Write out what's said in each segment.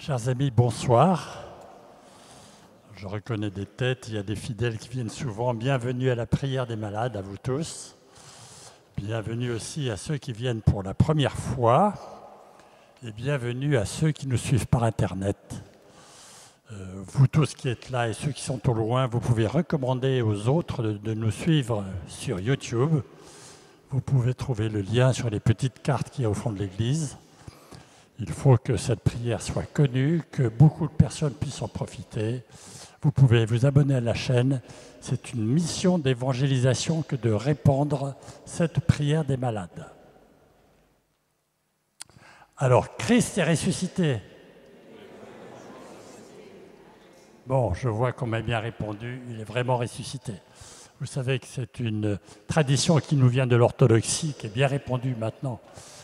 Chers amis, bonsoir. Je reconnais des têtes, il y a des fidèles qui viennent souvent. Bienvenue à la prière des malades, à vous tous. Bienvenue aussi à ceux qui viennent pour la première fois. Et bienvenue à ceux qui nous suivent par Internet. Vous tous qui êtes là et ceux qui sont au loin, vous pouvez recommander aux autres de nous suivre sur YouTube. Vous pouvez trouver le lien sur les petites cartes qu'il y a au fond de l'église. Il faut que cette prière soit connue, que beaucoup de personnes puissent en profiter. Vous pouvez vous abonner à la chaîne. C'est une mission d'évangélisation que de répandre cette prière des malades. Alors, Christ est ressuscité. Bon, je vois qu'on m'a bien répondu, il est vraiment ressuscité. Vous savez que c'est une tradition qui nous vient de l'orthodoxie, qui est bien répandue maintenant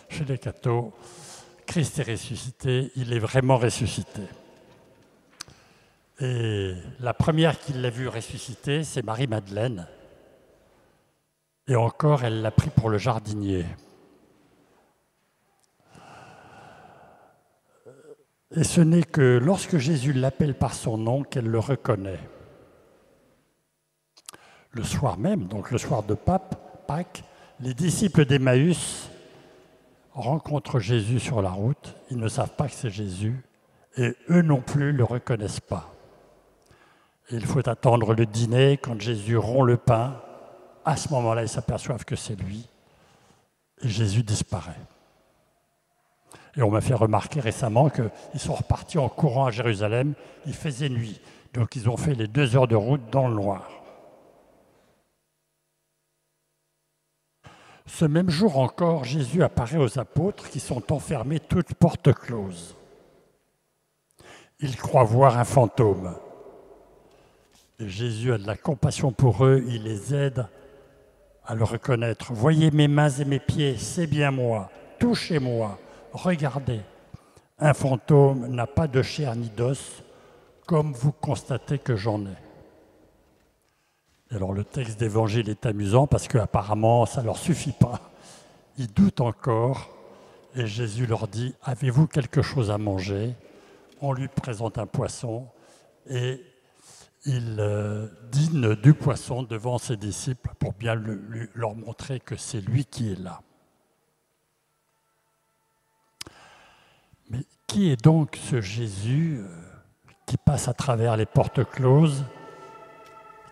chez les cathos. Christ est ressuscité, il est vraiment ressuscité. Et la première qui l'a vu ressusciter, c'est Marie-Madeleine. Et encore, elle l'a pris pour le jardinier. Et ce n'est que lorsque Jésus l'appelle par son nom qu'elle le reconnaît. Le soir même, donc le soir de Pâques, les disciples d'Emmaüs rencontrent Jésus sur la route. Ils ne savent pas que c'est Jésus et eux non plus ne le reconnaissent pas. Et il faut attendre le dîner, quand Jésus rompt le pain. À ce moment-là, ils s'aperçoivent que c'est lui et Jésus disparaît. Et on m'a fait remarquer récemment qu'ils sont repartis en courant à Jérusalem. Il faisait nuit, donc ils ont fait les 2 heures de route dans le noir. Ce même jour encore, Jésus apparaît aux apôtres qui sont enfermés toutes portes closes. Ils croient voir un fantôme. Et Jésus a de la compassion pour eux, il les aide à le reconnaître. « Voyez mes mains et mes pieds, c'est bien moi, touchez-moi, regardez. Un fantôme n'a pas de chair ni d'os, comme vous constatez que j'en ai. » Alors le texte d'évangile est amusant parce qu'apparemment ça ne leur suffit pas. Ils doutent encore et Jésus leur dit « Avez-vous quelque chose à manger ?» On lui présente un poisson et il dîne du poisson devant ses disciples pour bien leur montrer que c'est lui qui est là. Mais qui est donc ce Jésus qui passe à travers les portes closes,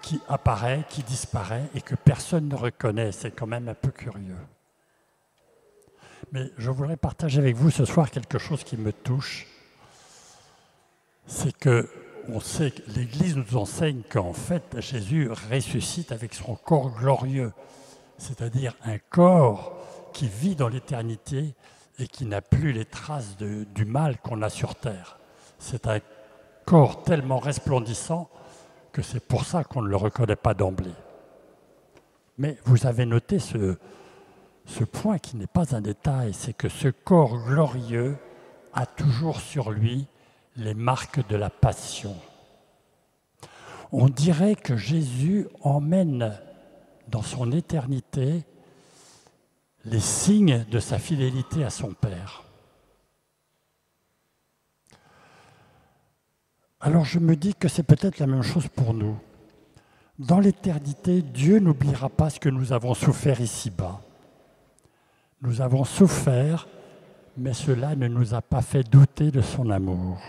qui apparaît, qui disparaît et que personne ne reconnaît? C'est quand même un peu curieux. Mais je voudrais partager avec vous ce soir quelque chose qui me touche. C'est que on sait que l'Église nous enseigne qu'en fait Jésus ressuscite avec son corps glorieux, c'est-à-dire un corps qui vit dans l'éternité et qui n'a plus les traces du mal qu'on a sur terre. C'est un corps tellement resplendissant que c'est pour ça qu'on ne le reconnaît pas d'emblée. Mais vous avez noté ce point qui n'est pas un détail, c'est que ce corps glorieux a toujours sur lui les marques de la passion. On dirait que Jésus emmène dans son éternité les signes de sa fidélité à son Père. Alors je me dis que c'est peut-être la même chose pour nous. Dans l'éternité, Dieu n'oubliera pas ce que nous avons souffert ici-bas. Nous avons souffert, mais cela ne nous a pas fait douter de son amour.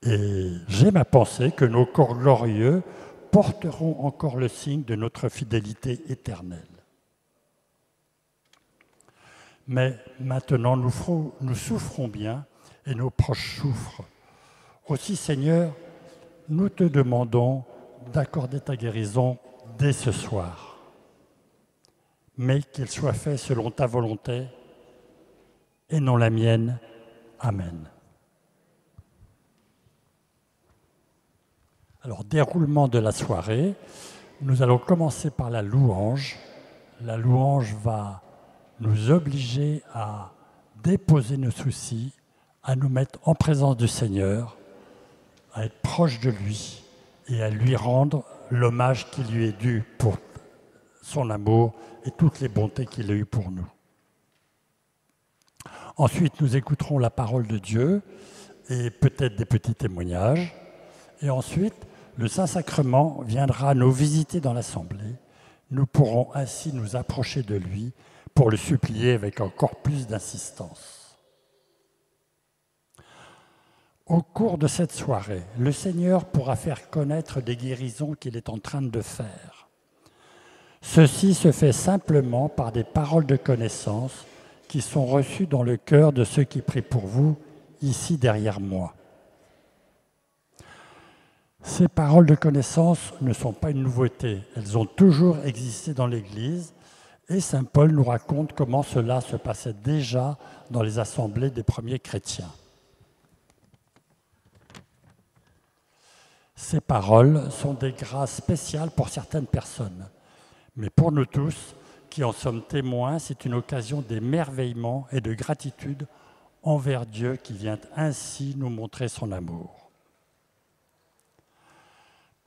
Et j'ai ma pensée que nos corps glorieux porteront encore le signe de notre fidélité éternelle. Mais maintenant, nous souffrons bien et nos proches souffrent. Aussi, Seigneur, nous te demandons d'accorder ta guérison dès ce soir. Mais qu'il soit fait selon ta volonté et non la mienne. Amen. Alors, déroulement de la soirée, nous allons commencer par la louange. La louange va nous obliger à déposer nos soucis, à nous mettre en présence du Seigneur, à être proche de lui et à lui rendre l'hommage qui lui est dû pour son amour et toutes les bontés qu'il a eues pour nous. Ensuite, nous écouterons la parole de Dieu et peut-être des petits témoignages. Et ensuite, le Saint-Sacrement viendra nous visiter dans l'Assemblée. Nous pourrons ainsi nous approcher de lui pour le supplier avec encore plus d'insistance. Au cours de cette soirée, le Seigneur pourra faire connaître des guérisons qu'il est en train de faire. Ceci se fait simplement par des paroles de connaissance qui sont reçues dans le cœur de ceux qui prient pour vous, ici derrière moi. Ces paroles de connaissance ne sont pas une nouveauté, elles ont toujours existé dans l'Église et saint Paul nous raconte comment cela se passait déjà dans les assemblées des premiers chrétiens. Ces paroles sont des grâces spéciales pour certaines personnes, mais pour nous tous qui en sommes témoins, c'est une occasion d'émerveillement et de gratitude envers Dieu qui vient ainsi nous montrer son amour.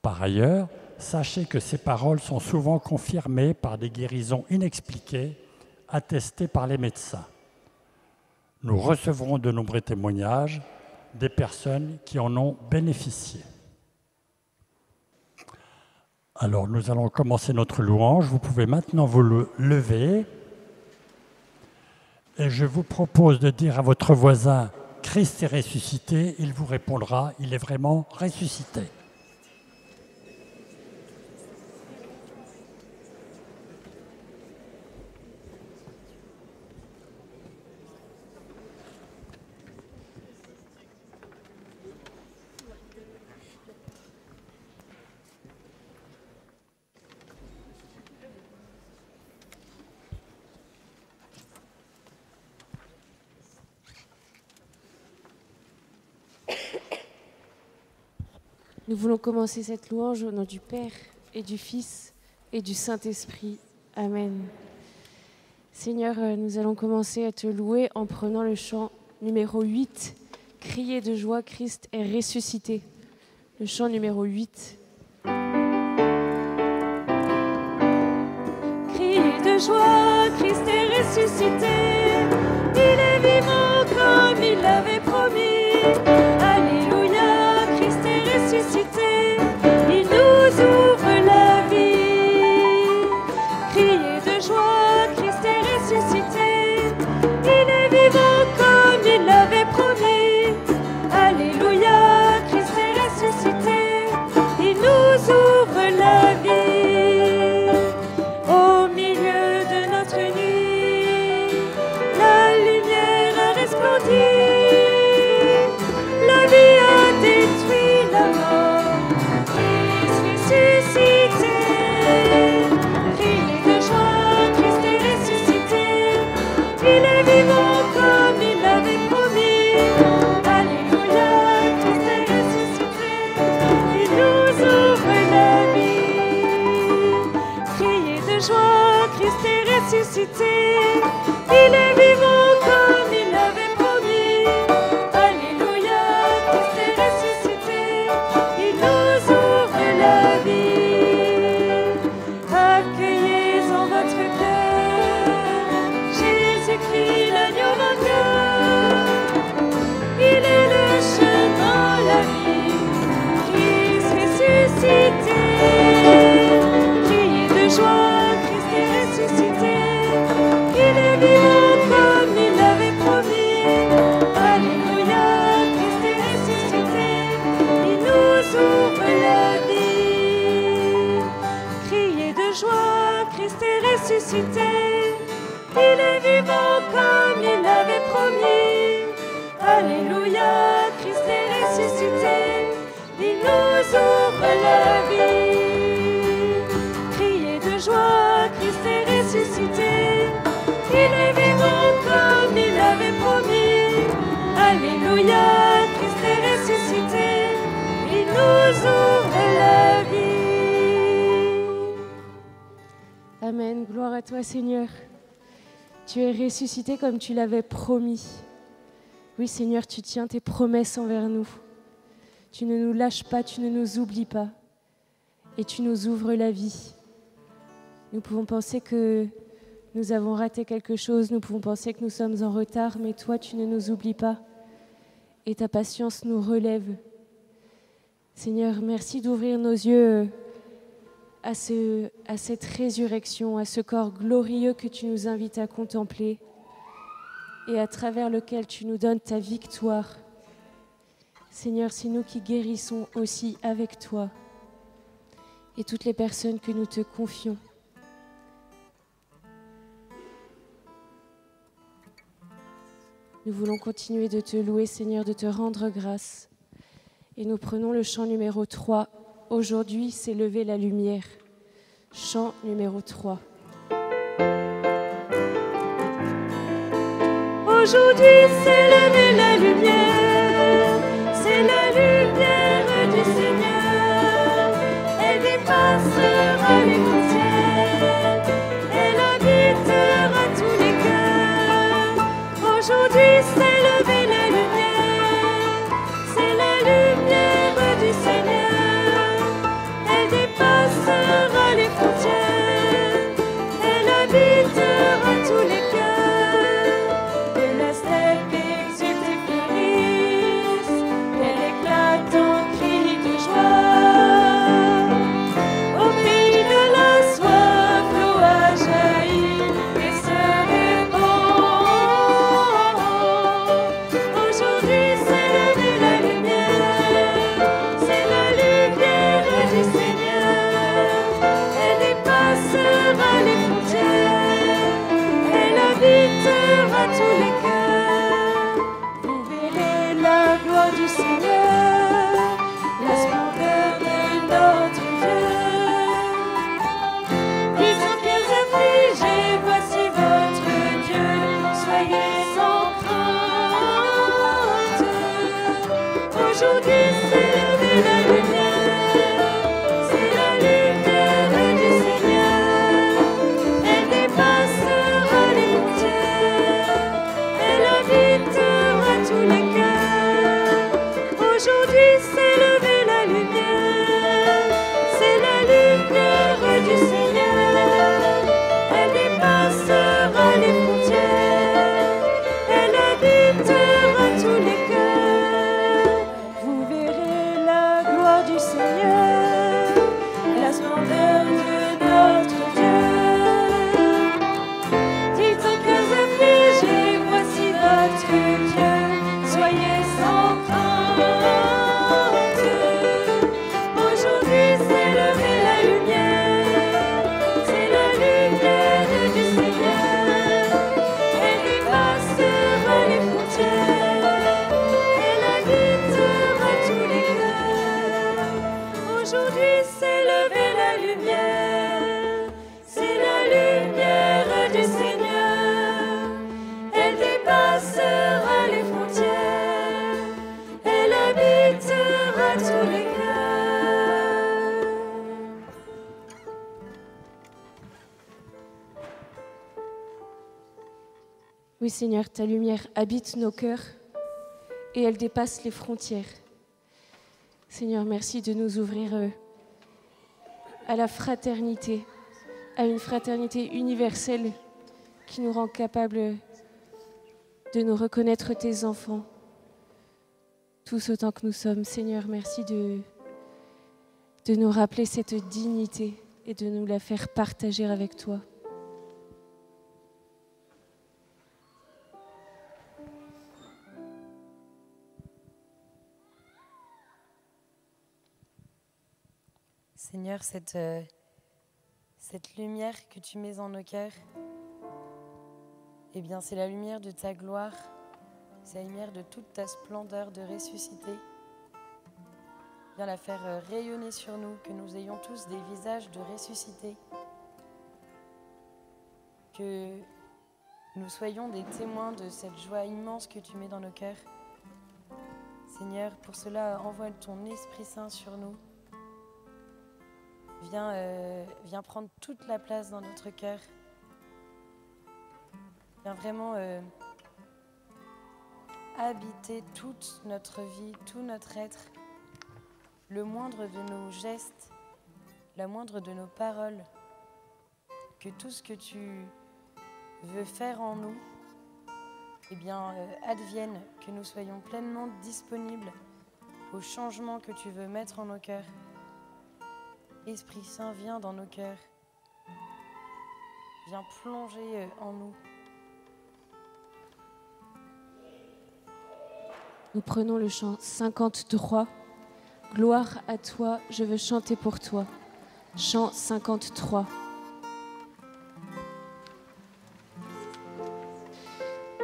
Par ailleurs, sachez que ces paroles sont souvent confirmées par des guérisons inexpliquées, attestées par les médecins. Nous recevrons de nombreux témoignages des personnes qui en ont bénéficié. Alors, nous allons commencer notre louange. Vous pouvez maintenant vous lever. Et je vous propose de dire à votre voisin « Christ est ressuscité ». Il vous répondra « Il est vraiment ressuscité ». Nous voulons commencer cette louange au nom du Père et du Fils et du Saint-Esprit. Amen. Seigneur, nous allons commencer à te louer en prenant le chant numéro 8. Criez de joie, Christ est ressuscité. Le chant numéro 8. Criez de joie, Christ est ressuscité. Il est vivant comme il l'avait promis. Alléluia, Christ est ressuscité. Il nous ouvre la vie. Criez de joie, Christ est ressuscité. Il est vivant comme il l'avait promis. Alléluia, Christ est ressuscité. Il nous ouvre la vie. Au milieu de notre nuit, la lumière a resplendi. La vie a détruit la mort. Christ ressuscité. Criez de joie, Christ est ressuscité. Il est vivant comme il l'avait promis. Alléluia, Christ est ressuscité. Il nous ouvre la vie. Criez de joie, Christ est ressuscité. Il est vivant comme il l'avait promis. Alléluia, Christ est ressuscité. Il nous ouvre la vie. Accueillez en votre cœur Jésus-Christ, l'agneau vainqueur. Il est le chemin, la vie. Christ ressuscité. Criez de joie, Christ est ressuscité. Il est vivant comme il l'avait promis. Alléluia, Christ est ressuscité. Il nous ouvre la vie. Criez de joie, Christ est ressuscité. Il est vivant comme il l'avait promis. Alléluia, Christ est ressuscité. Il nous ouvre la vie. Criez de joie, Christ est ressuscité. Il est vivant comme il l'avait promis. Alléluia, Christ est ressuscité. Il nous ouvre la vie. Amen. Gloire à toi, Seigneur. Tu es ressuscité comme tu l'avais promis. Oui, Seigneur, tu tiens tes promesses envers nous. Tu ne nous lâches pas, tu ne nous oublies pas. Et tu nous ouvres la vie. Nous pouvons penser que nous avons raté quelque chose, nous pouvons penser que nous sommes en retard, mais toi, tu ne nous oublies pas. Et ta patience nous relève. Seigneur, merci d'ouvrir nos yeux à cette résurrection, à ce corps glorieux que tu nous invites à contempler et à travers lequel tu nous donnes ta victoire. Seigneur, c'est nous qui guérissons aussi avec toi et toutes les personnes que nous te confions. Nous voulons continuer de te louer, Seigneur, de te rendre grâce. Et nous prenons le chant numéro 3. Aujourd'hui, s'est levée la lumière. Chant numéro 3. Aujourd'hui, s'est levée la lumière. C'est la lumière du Seigneur. Elle dépassera les frontières. Elle habitera tous les cœurs. Aujourd'hui, s'est levée la lumière. C'est la lumière du Seigneur. Elle dépassera les frontières. Elle habitera tous les cœurs. Que la steppe exulte et fleurisse. Qu'elle éclate en cris de joie. Au pays de la soif, l'eau a jailli et se répand. Aujourd'hui, s'est levée la lumière. C'est la lumière du Seigneur. Elle dépassera les frontières. Elle habitera tous les cœurs. Vous verrez la gloire du Seigneur, la splendeur de notre Dieu. Ils sont bien affligés, voici votre Dieu. Soyez sans crainte. Aujourd'hui, s'est levée la lumière. C'est la lumière du Seigneur. Elle dépassera les frontières. Elle habitera tous les cœurs. Aujourd'hui, s'est levée la lumière. C'est la lumière du Seigneur. Elle dépassera les frontières. Elle habitera tous les cœurs. Vous verrez la gloire du Seigneur, la splendeur de notre Dieu. Dites aux cœurs affligés, voici votre Dieu. Soyez sans crainte. Aujourd'hui, s'est levée la lumière. C'est la lumière du Seigneur. Elle dépassera les frontières. Elle habitera tous les cœurs. Aujourd'hui, s'est levée la lumière. C'est la lumière du Seigneur. Elle dépassera les frontières. Elle habitera tous les cœurs. Oui, Seigneur, ta lumière habite nos cœurs et elle dépasse les frontières. Seigneur, merci de nous ouvrir à la fraternité, à une fraternité universelle qui nous rend capables de nous reconnaître tes enfants, tous autant que nous sommes. Seigneur, merci de nous rappeler cette dignité et de nous la faire partager avec toi. Seigneur, cette lumière que tu mets en nos cœurs, eh bien, c'est la lumière de ta gloire, c'est la lumière de toute ta splendeur de ressuscité. Viens la faire rayonner sur nous, que nous ayons tous des visages de ressuscité, que nous soyons des témoins de cette joie immense que tu mets dans nos cœurs. Seigneur, pour cela, envoie ton Esprit Saint sur nous. Viens prendre toute la place dans notre cœur. Viens vraiment habiter toute notre vie, tout notre être, le moindre de nos gestes, la moindre de nos paroles, que tout ce que tu veux faire en nous, eh bien, advienne, que nous soyons pleinement disponibles au changement que tu veux mettre en nos cœurs. Esprit Saint, viens dans nos cœurs. Viens plonger en nous. Nous prenons le chant 53. Gloire à toi, je veux chanter pour toi. Chant 53.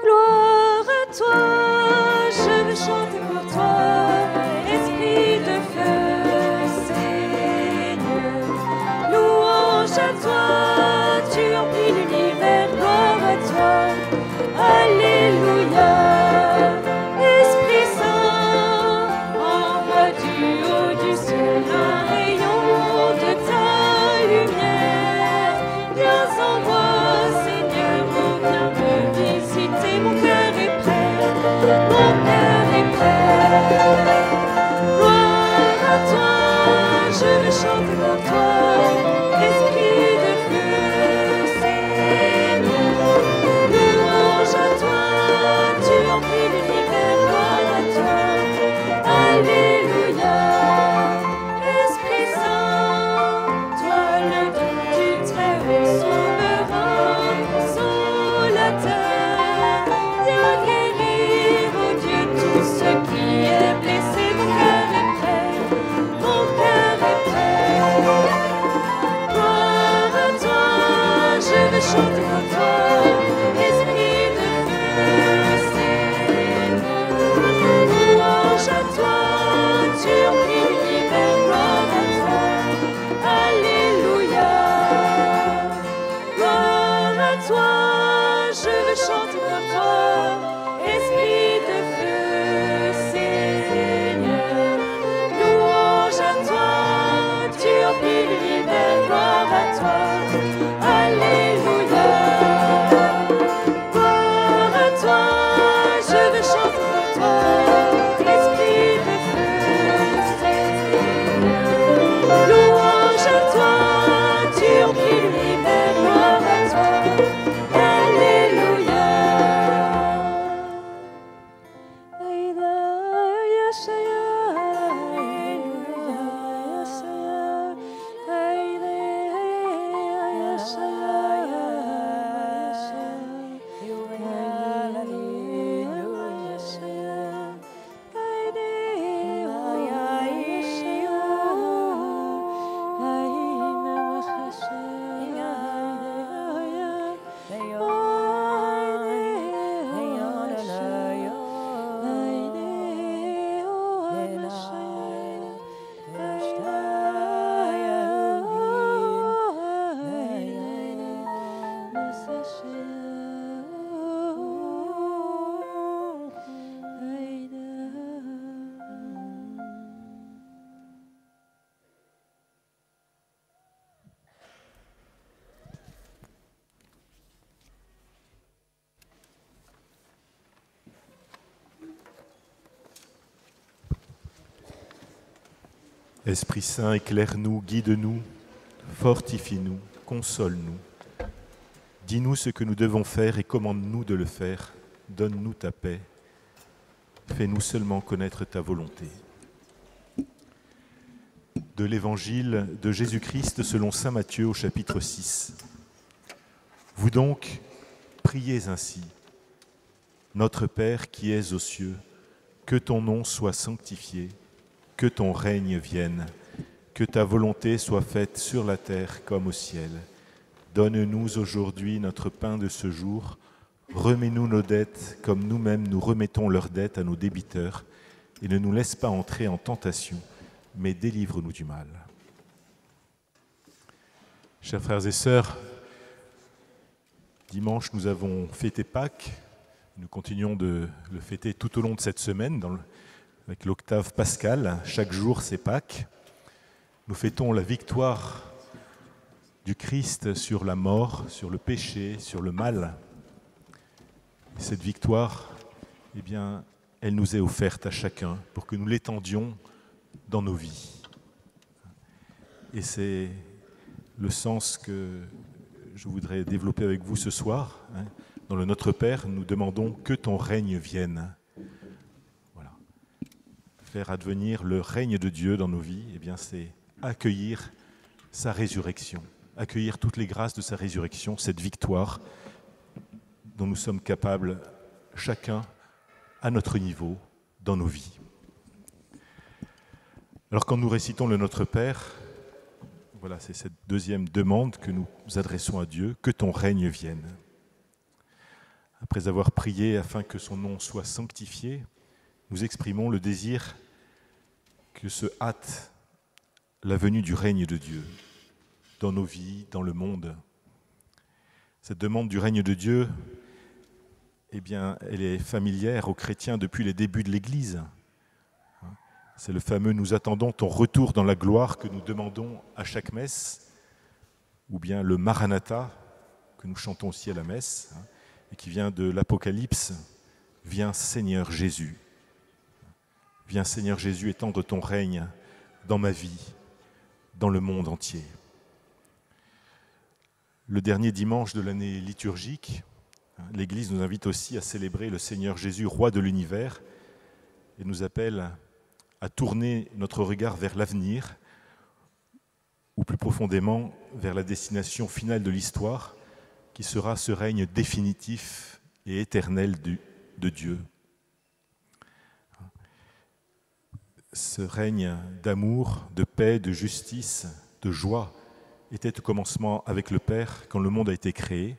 Gloire à toi, je veux chanter pour toi. Esprit de feu, Seigneur. Louange à toi, tu emplis l'univers. Gloire à toi, alléluia. Esprit Saint, éclaire-nous, guide-nous, fortifie-nous, console-nous. Dis-nous ce que nous devons faire et commande-nous de le faire. Donne-nous ta paix. Fais-nous seulement connaître ta volonté. De l'Évangile de Jésus-Christ selon saint Matthieu au chapitre 6. Vous donc, priez ainsi. Notre Père qui es aux cieux, que ton nom soit sanctifié, que ton règne vienne, que ta volonté soit faite sur la terre comme au ciel. Donne-nous aujourd'hui notre pain de ce jour. Remets-nous nos dettes comme nous-mêmes nous remettons leurs dettes à nos débiteurs. Et ne nous laisse pas entrer en tentation, mais délivre-nous du mal. Chers frères et sœurs, dimanche nous avons fêté Pâques. Nous continuons de le fêter tout au long de cette semaine avec l'octave pascale. Chaque jour c'est Pâques. Nous fêtons la victoire du Christ sur la mort, sur le péché, sur le mal. Et cette victoire, eh bien, elle nous est offerte à chacun pour que nous l'étendions dans nos vies. Et c'est le sens que je voudrais développer avec vous ce soir. Dans le Notre Père, nous demandons que ton règne vienne. Voilà. Faire advenir le règne de Dieu dans nos vies, eh bien, c'est accueillir sa résurrection, accueillir toutes les grâces de sa résurrection, cette victoire dont nous sommes capables, chacun à notre niveau, dans nos vies. Alors quand nous récitons le Notre Père, voilà, c'est cette deuxième demande que nous adressons à Dieu, que ton règne vienne. Après avoir prié afin que son nom soit sanctifié, nous exprimons le désir que se hâte la venue du règne de Dieu dans nos vies, dans le monde. Cette demande du règne de Dieu, eh bien, elle est familière aux chrétiens depuis les débuts de l'Église. C'est le fameux « Nous attendons ton retour dans la gloire » que nous demandons à chaque messe, ou bien le Maranatha que nous chantons aussi à la messe, et qui vient de l'Apocalypse. « Viens Seigneur Jésus ». Viens Seigneur Jésus étendre ton règne dans ma vie, dans le monde entier. Le dernier dimanche de l'année liturgique, l'Église nous invite aussi à célébrer le Seigneur Jésus, roi de l'univers, et nous appelle à tourner notre regard vers l'avenir, ou plus profondément vers la destination finale de l'histoire, qui sera ce règne définitif et éternel de Dieu. Ce règne d'amour, de paix, de justice, de joie était au commencement avec le Père quand le monde a été créé.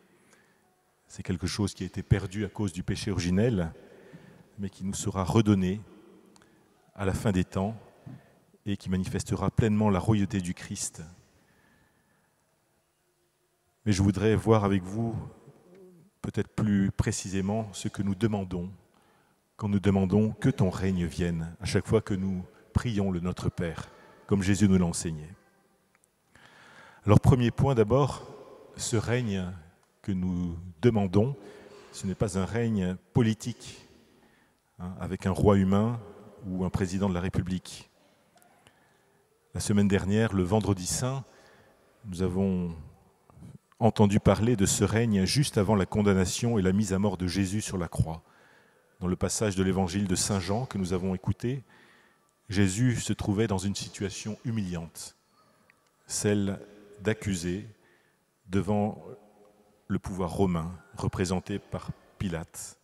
C'est quelque chose qui a été perdu à cause du péché originel, mais qui nous sera redonné à la fin des temps et qui manifestera pleinement la royauté du Christ. Mais je voudrais voir avec vous peut-être plus précisément ce que nous demandons quand nous demandons que ton règne vienne à chaque fois que nous prions le Notre Père, comme Jésus nous l'a enseigné. Alors premier point d'abord, ce règne que nous demandons, ce n'est pas un règne politique, avec un roi humain ou un président de la République. La semaine dernière, le Vendredi Saint, nous avons entendu parler de ce règne juste avant la condamnation et la mise à mort de Jésus sur la croix. Dans le passage de l'évangile de Saint Jean que nous avons écouté, Jésus se trouvait dans une situation humiliante, celle d'accuser devant le pouvoir romain représenté par Pilate.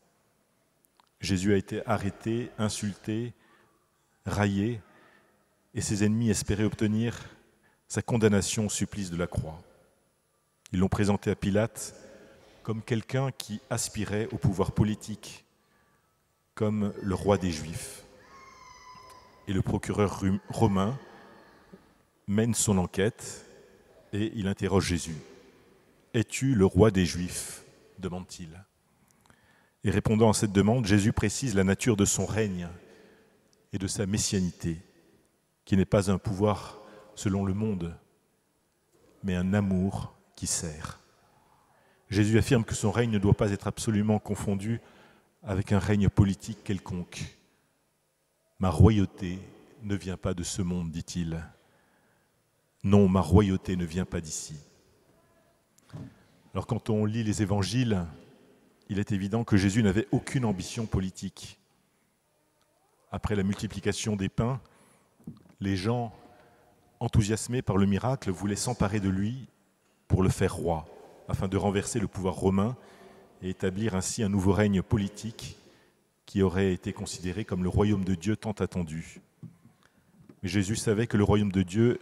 Jésus a été arrêté, insulté, raillé, et ses ennemis espéraient obtenir sa condamnation au supplice de la croix. Ils l'ont présenté à Pilate comme quelqu'un qui aspirait au pouvoir politique, comme le roi des Juifs. Et le procureur romain mène son enquête et il interroge Jésus. « Es-tu le roi des Juifs ?» demande-t-il. Et répondant à cette demande, Jésus précise la nature de son règne et de sa messianité, qui n'est pas un pouvoir selon le monde, mais un amour qui sert. Jésus affirme que son règne ne doit pas être absolument confondu avec un règne politique quelconque. « Ma royauté ne vient pas de ce monde, dit-il. Non, ma royauté ne vient pas d'ici. » Alors quand on lit les évangiles, il est évident que Jésus n'avait aucune ambition politique. Après la multiplication des pains, les gens, enthousiasmés par le miracle, voulaient s'emparer de lui pour le faire roi, afin de renverser le pouvoir romain et établir ainsi un nouveau règne politique qui aurait été considéré comme le royaume de Dieu tant attendu. Mais Jésus savait que le royaume de Dieu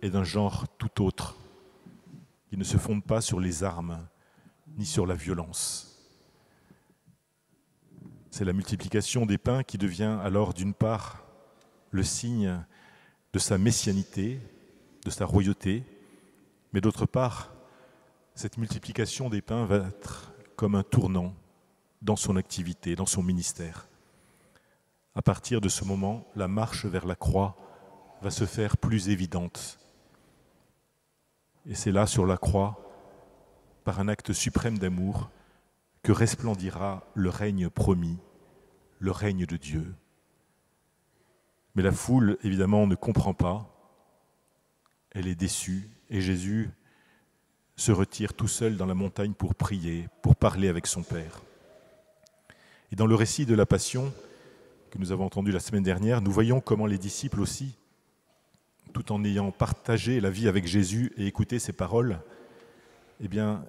est d'un genre tout autre, qui ne se fonde pas sur les armes ni sur la violence. C'est la multiplication des pains qui devient alors d'une part le signe de sa messianité, de sa royauté, mais d'autre part, cette multiplication des pains va être comme un tournant dans son activité, dans son ministère. À partir de ce moment, la marche vers la croix va se faire plus évidente. Et c'est là, sur la croix, par un acte suprême d'amour, que resplendira le règne promis, le règne de Dieu. Mais la foule, évidemment, ne comprend pas. Elle est déçue et Jésus se retire tout seul dans la montagne pour prier, pour parler avec son Père. Et dans le récit de la Passion que nous avons entendu la semaine dernière, nous voyons comment les disciples aussi, tout en ayant partagé la vie avec Jésus et écouté ses paroles, eh bien,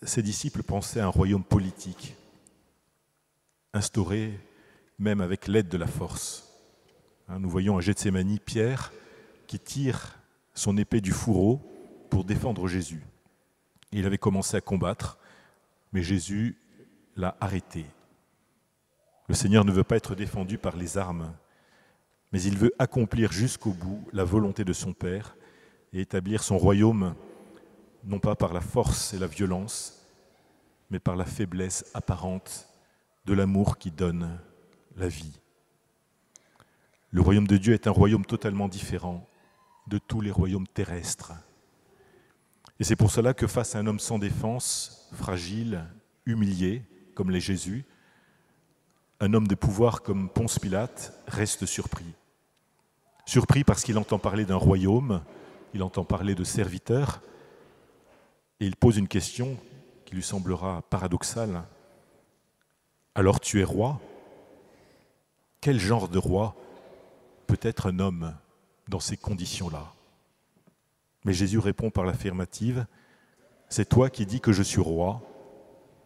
ces disciples pensaient à un royaume politique, instauré même avec l'aide de la force. Nous voyons à Gethsémani Pierre qui tire son épée du fourreau pour défendre Jésus. Il avait commencé à combattre, mais Jésus l'a arrêté. Le Seigneur ne veut pas être défendu par les armes, mais il veut accomplir jusqu'au bout la volonté de son Père et établir son royaume, non pas par la force et la violence, mais par la faiblesse apparente de l'amour qui donne la vie. Le royaume de Dieu est un royaume totalement différent de tous les royaumes terrestres. Et c'est pour cela que face à un homme sans défense, fragile, humilié, comme l'est Jésus, un homme de pouvoir comme Ponce Pilate reste surpris. Surpris parce qu'il entend parler d'un royaume, il entend parler de serviteurs, et il pose une question qui lui semblera paradoxale. Alors tu es roi ? Quel genre de roi peut être un homme dans ces conditions-là ? Mais Jésus répond par l'affirmative, « C'est toi qui dis que je suis roi,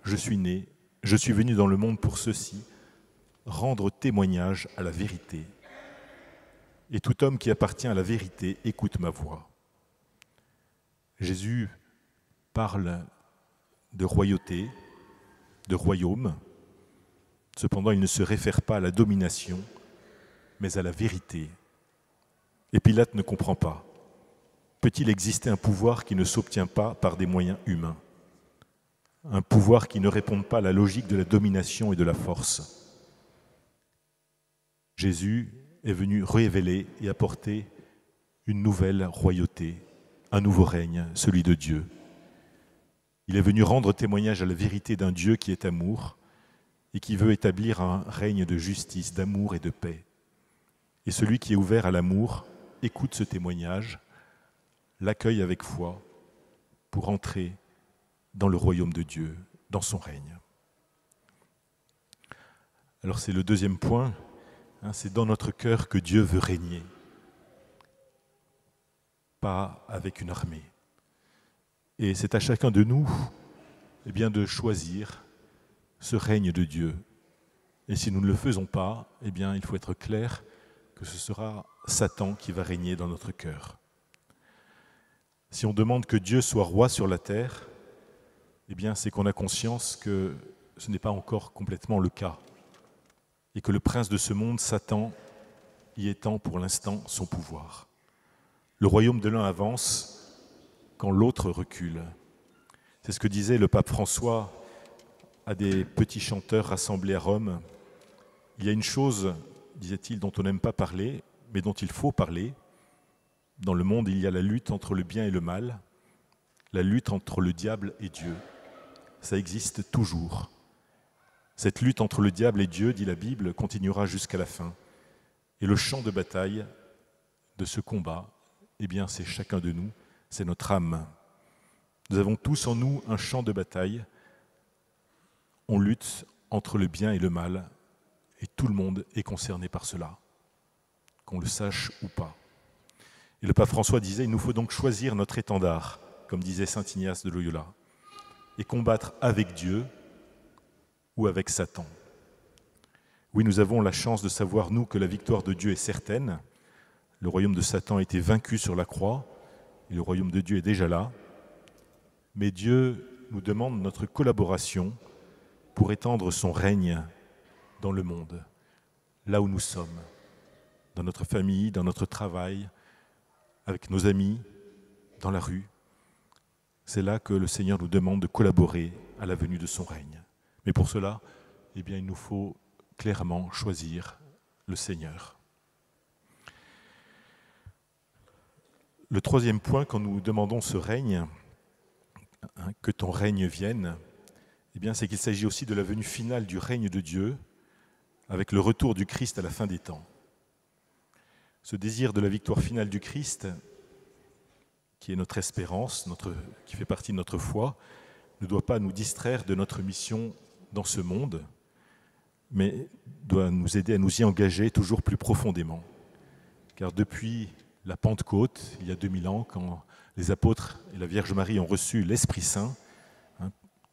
je suis né, je suis venu dans le monde pour ceci, rendre témoignage à la vérité. Et tout homme qui appartient à la vérité écoute ma voix. » Jésus parle de royauté, de royaume. Cependant, il ne se réfère pas à la domination, mais à la vérité. Et Pilate ne comprend pas. Peut-il exister un pouvoir qui ne s'obtient pas par des moyens humains ? Un pouvoir qui ne réponde pas à la logique de la domination et de la force ? Jésus est venu révéler et apporter une nouvelle royauté, un nouveau règne, celui de Dieu. Il est venu rendre témoignage à la vérité d'un Dieu qui est amour et qui veut établir un règne de justice, d'amour et de paix. Et celui qui est ouvert à l'amour écoute ce témoignage, l'accueille avec foi pour entrer dans le royaume de Dieu, dans son règne. Alors c'est le deuxième point, c'est dans notre cœur que Dieu veut régner, pas avec une armée. Et c'est à chacun de nous de choisir ce règne de Dieu. Et si nous ne le faisons pas, il faut être clair que ce sera Satan qui va régner dans notre cœur. Si on demande que Dieu soit roi sur la terre, c'est qu'on a conscience que ce n'est pas encore complètement le cas et que le prince de ce monde, Satan, y étend pour l'instant son pouvoir. Le royaume de l'un avance quand l'autre recule. C'est ce que disait le pape François à des petits chanteurs rassemblés à Rome. Il y a une chose, disait-il, dont on n'aime pas parler, mais dont il faut parler. Dans le monde, il y a la lutte entre le bien et le mal, la lutte entre le diable et Dieu. Ça existe toujours. Cette lutte entre le diable et Dieu, dit la Bible, continuera jusqu'à la fin. Et le champ de bataille de ce combat, c'est chacun de nous, c'est notre âme. Nous avons tous en nous un champ de bataille. On lutte entre le bien et le mal, et tout le monde est concerné par cela, qu'on le sache ou pas. Et le pape François disait, il nous faut donc choisir notre étendard, comme disait saint Ignace de Loyola, et combattre avec Dieu ou avec Satan. Oui, nous avons la chance de savoir, nous, que la victoire de Dieu est certaine. Le royaume de Satan a été vaincu sur la croix, et le royaume de Dieu est déjà là. Mais Dieu nous demande notre collaboration pour étendre son règne dans le monde, là où nous sommes, dans notre famille, dans notre travail, avec nos amis, dans la rue. C'est là que le Seigneur nous demande de collaborer à la venue de son règne. Mais pour cela, il nous faut clairement choisir le Seigneur. Le troisième point, quand nous demandons ce règne, que ton règne vienne, c'est qu'il s'agit aussi de la venue finale du règne de Dieu, avec le retour du Christ à la fin des temps. Ce désir de la victoire finale du Christ, qui est notre espérance, qui fait partie de notre foi, ne doit pas nous distraire de notre mission dans ce monde, mais doit nous aider à nous y engager toujours plus profondément. Car depuis la Pentecôte, il y a 2000 ans, quand les apôtres et la Vierge Marie ont reçu l'Esprit Saint,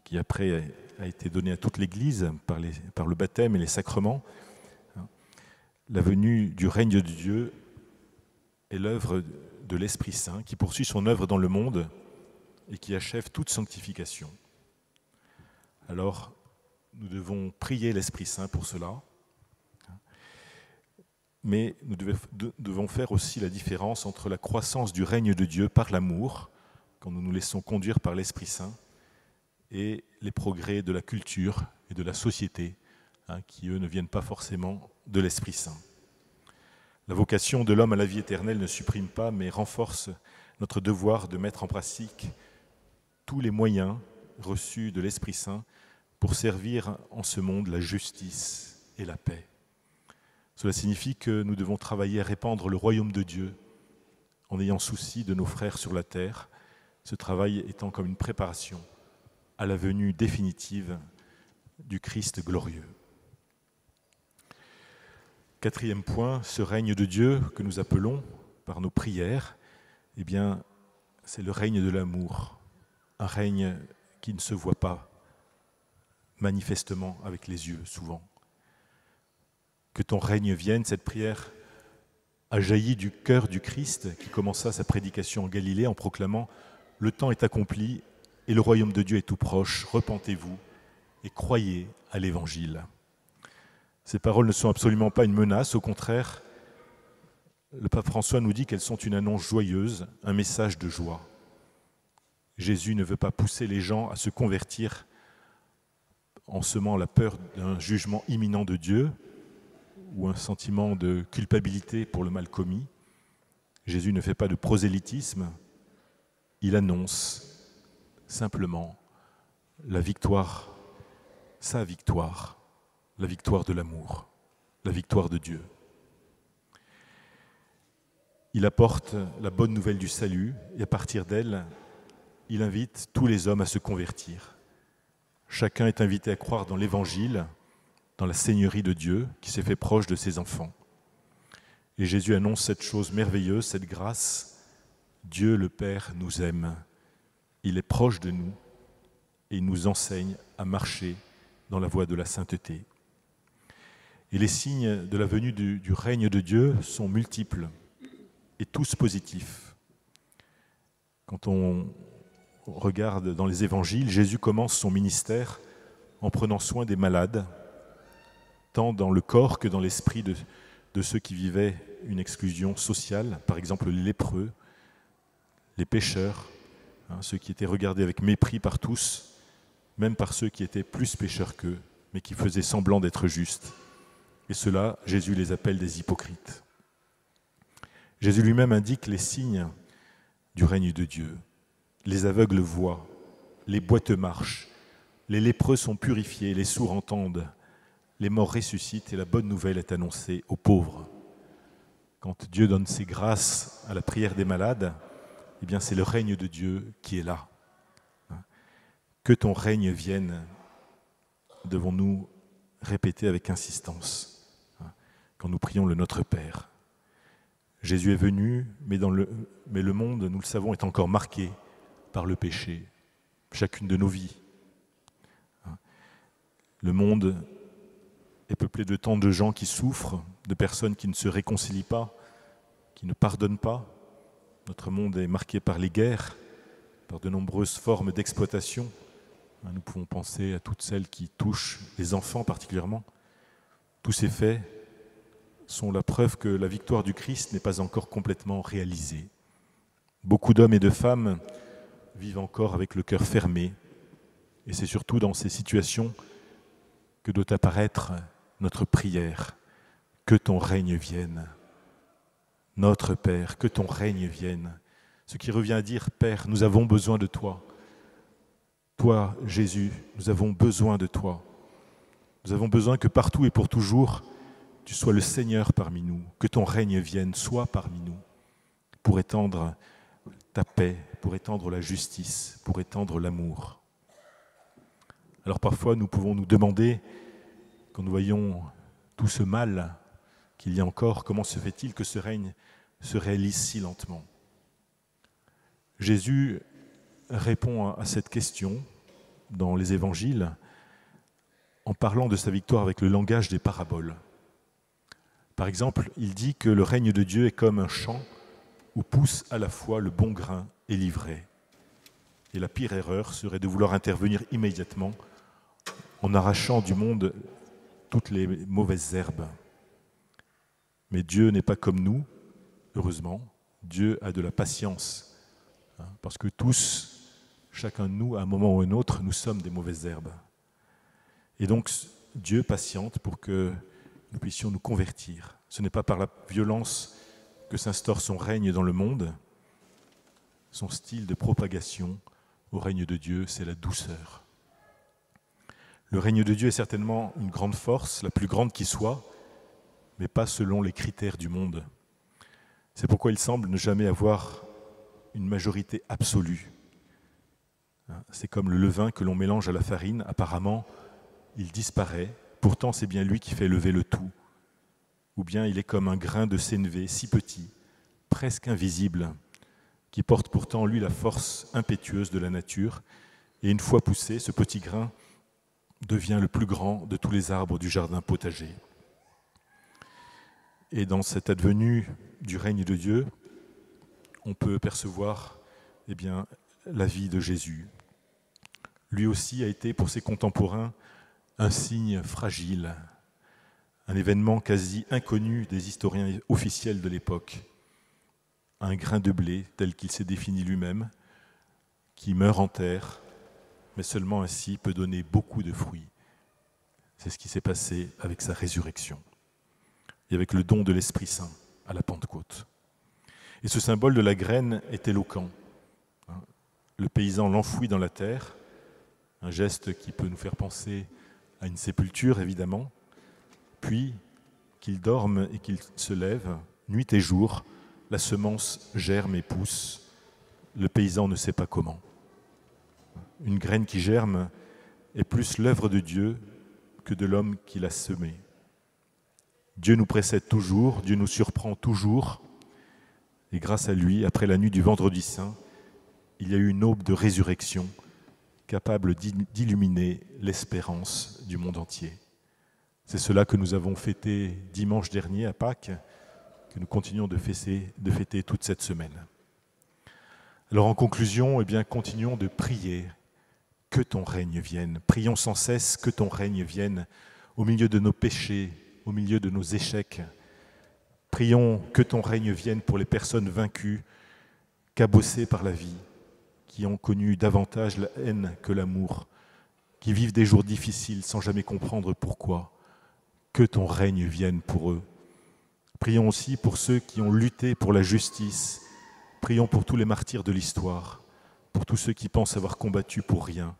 qui après a été donné à toute l'Église par le baptême et les sacrements, la venue du règne de Dieu est l'œuvre de l'Esprit Saint qui poursuit son œuvre dans le monde et qui achève toute sanctification. Alors, nous devons prier l'Esprit Saint pour cela, mais nous devons faire aussi la différence entre la croissance du règne de Dieu par l'amour, quand nous nous laissons conduire par l'Esprit Saint, et les progrès de la culture et de la société, qui eux ne viennent pas forcément de l'Esprit Saint. La vocation de l'homme à la vie éternelle ne supprime pas, mais renforce notre devoir de mettre en pratique tous les moyens reçus de l'Esprit Saint pour servir en ce monde la justice et la paix. Cela signifie que nous devons travailler à répandre le royaume de Dieu en ayant souci de nos frères sur la terre, ce travail étant comme une préparation à la venue définitive du Christ glorieux. Quatrième point, ce règne de Dieu que nous appelons par nos prières, eh bien, c'est le règne de l'amour, un règne qui ne se voit pas manifestement avec les yeux, souvent. Que ton règne vienne, cette prière a jailli du cœur du Christ qui commença sa prédication en Galilée en proclamant « Le temps est accompli et le royaume de Dieu est tout proche, repentez-vous et croyez à l'Évangile ». Ces paroles ne sont absolument pas une menace, au contraire, le pape François nous dit qu'elles sont une annonce joyeuse, un message de joie. Jésus ne veut pas pousser les gens à se convertir en semant la peur d'un jugement imminent de Dieu ou un sentiment de culpabilité pour le mal commis. Jésus ne fait pas de prosélytisme, il annonce simplement la victoire, sa victoire, la victoire de l'amour, la victoire de Dieu. Il apporte la bonne nouvelle du salut et à partir d'elle, il invite tous les hommes à se convertir. Chacun est invité à croire dans l'Évangile, dans la Seigneurie de Dieu qui s'est fait proche de ses enfants. Et Jésus annonce cette chose merveilleuse, cette grâce. Dieu le Père nous aime. Il est proche de nous et il nous enseigne à marcher dans la voie de la sainteté. Et les signes de la venue du règne de Dieu sont multiples et tous positifs. Quand on regarde dans les évangiles, Jésus commence son ministère en prenant soin des malades, tant dans le corps que dans l'esprit de ceux qui vivaient une exclusion sociale, par exemple les lépreux, les pécheurs, ceux qui étaient regardés avec mépris par tous, même par ceux qui étaient plus pécheurs qu'eux, mais qui faisaient semblant d'être justes. Et ceux-là, Jésus les appelle des hypocrites. Jésus lui-même indique les signes du règne de Dieu. Les aveugles voient, les boiteux marchent, les lépreux sont purifiés, les sourds entendent, les morts ressuscitent et la bonne nouvelle est annoncée aux pauvres. Quand Dieu donne ses grâces à la prière des malades, eh bien c'est le règne de Dieu qui est là. Que ton règne vienne, devons-nous répéter avec insistance quand nous prions le Notre Père. Jésus est venu, mais le monde, nous le savons, est encore marqué par le péché, chacune de nos vies. Le monde est peuplé de tant de gens qui souffrent, de personnes qui ne se réconcilient pas, qui ne pardonnent pas. Notre monde est marqué par les guerres, par de nombreuses formes d'exploitation. Nous pouvons penser à toutes celles qui touchent les enfants particulièrement. Tous ces faits sont la preuve que la victoire du Christ n'est pas encore complètement réalisée. Beaucoup d'hommes et de femmes vivent encore avec le cœur fermé, et c'est surtout dans ces situations que doit apparaître notre prière. Que ton règne vienne. Notre Père, que ton règne vienne. Ce qui revient à dire, Père, nous avons besoin de toi. Toi, Jésus, nous avons besoin de toi. Nous avons besoin que partout et pour toujours, tu sois le Seigneur parmi nous, que ton règne vienne, sois parmi nous, pour étendre ta paix, pour étendre la justice, pour étendre l'amour. Alors parfois, nous pouvons nous demander, quand nous voyons tout ce mal qu'il y a encore, comment se fait-il que ce règne se réalise si lentement ? Jésus répond à cette question dans les évangiles en parlant de sa victoire avec le langage des paraboles. Par exemple, il dit que le règne de Dieu est comme un champ où pousse à la fois le bon grain et l'ivraie. Et la pire erreur serait de vouloir intervenir immédiatement en arrachant du monde toutes les mauvaises herbes. Mais Dieu n'est pas comme nous, heureusement. Dieu a de la patience, parce que tous, chacun de nous, à un moment ou à un autre, nous sommes des mauvaises herbes. Et donc, Dieu patiente pour que nous puissions nous convertir. Ce n'est pas par la violence que s'instaure son règne dans le monde. Son style de propagation au règne de Dieu, c'est la douceur. Le règne de Dieu est certainement une grande force, la plus grande qui soit, mais pas selon les critères du monde. C'est pourquoi il semble ne jamais avoir une majorité absolue. C'est comme le levain que l'on mélange à la farine, apparemment, il disparaît, pourtant c'est bien lui qui fait lever le tout. Ou bien il est comme un grain de sénévé, si petit, presque invisible, qui porte pourtant en lui la force impétueuse de la nature, et une fois poussé, ce petit grain devient le plus grand de tous les arbres du jardin potager. Et dans cette advenue du règne de Dieu, on peut percevoir la vie de Jésus. Lui aussi a été pour ses contemporains un signe fragile, un événement quasi inconnu des historiens officiels de l'époque, un grain de blé tel qu'il s'est défini lui-même, qui meurt en terre, mais seulement ainsi peut donner beaucoup de fruits. C'est ce qui s'est passé avec sa résurrection et avec le don de l'Esprit Saint à la Pentecôte. Et ce symbole de la graine est éloquent. Le paysan l'enfouit dans la terre, un geste qui peut nous faire penser à une sépulture évidemment, puis qu'il dorme et qu'il se lève, nuit et jour, la semence germe et pousse, le paysan ne sait pas comment. Une graine qui germe est plus l'œuvre de Dieu que de l'homme qui l'a semée. Dieu nous précède toujours, Dieu nous surprend toujours, et grâce à lui, après la nuit du Vendredi Saint, il y a eu une aube de résurrection capable d'illuminer l'espérance du monde entier. C'est cela que nous avons fêté dimanche dernier à Pâques, que nous continuons de fêter toute cette semaine. Alors en conclusion, continuons de prier que ton règne vienne. Prions sans cesse que ton règne vienne au milieu de nos péchés, au milieu de nos échecs. Prions que ton règne vienne pour les personnes vaincues, cabossées par la vie, qui ont connu davantage la haine que l'amour, qui vivent des jours difficiles sans jamais comprendre pourquoi. Que ton règne vienne pour eux. Prions aussi pour ceux qui ont lutté pour la justice. Prions pour tous les martyrs de l'histoire, pour tous ceux qui pensent avoir combattu pour rien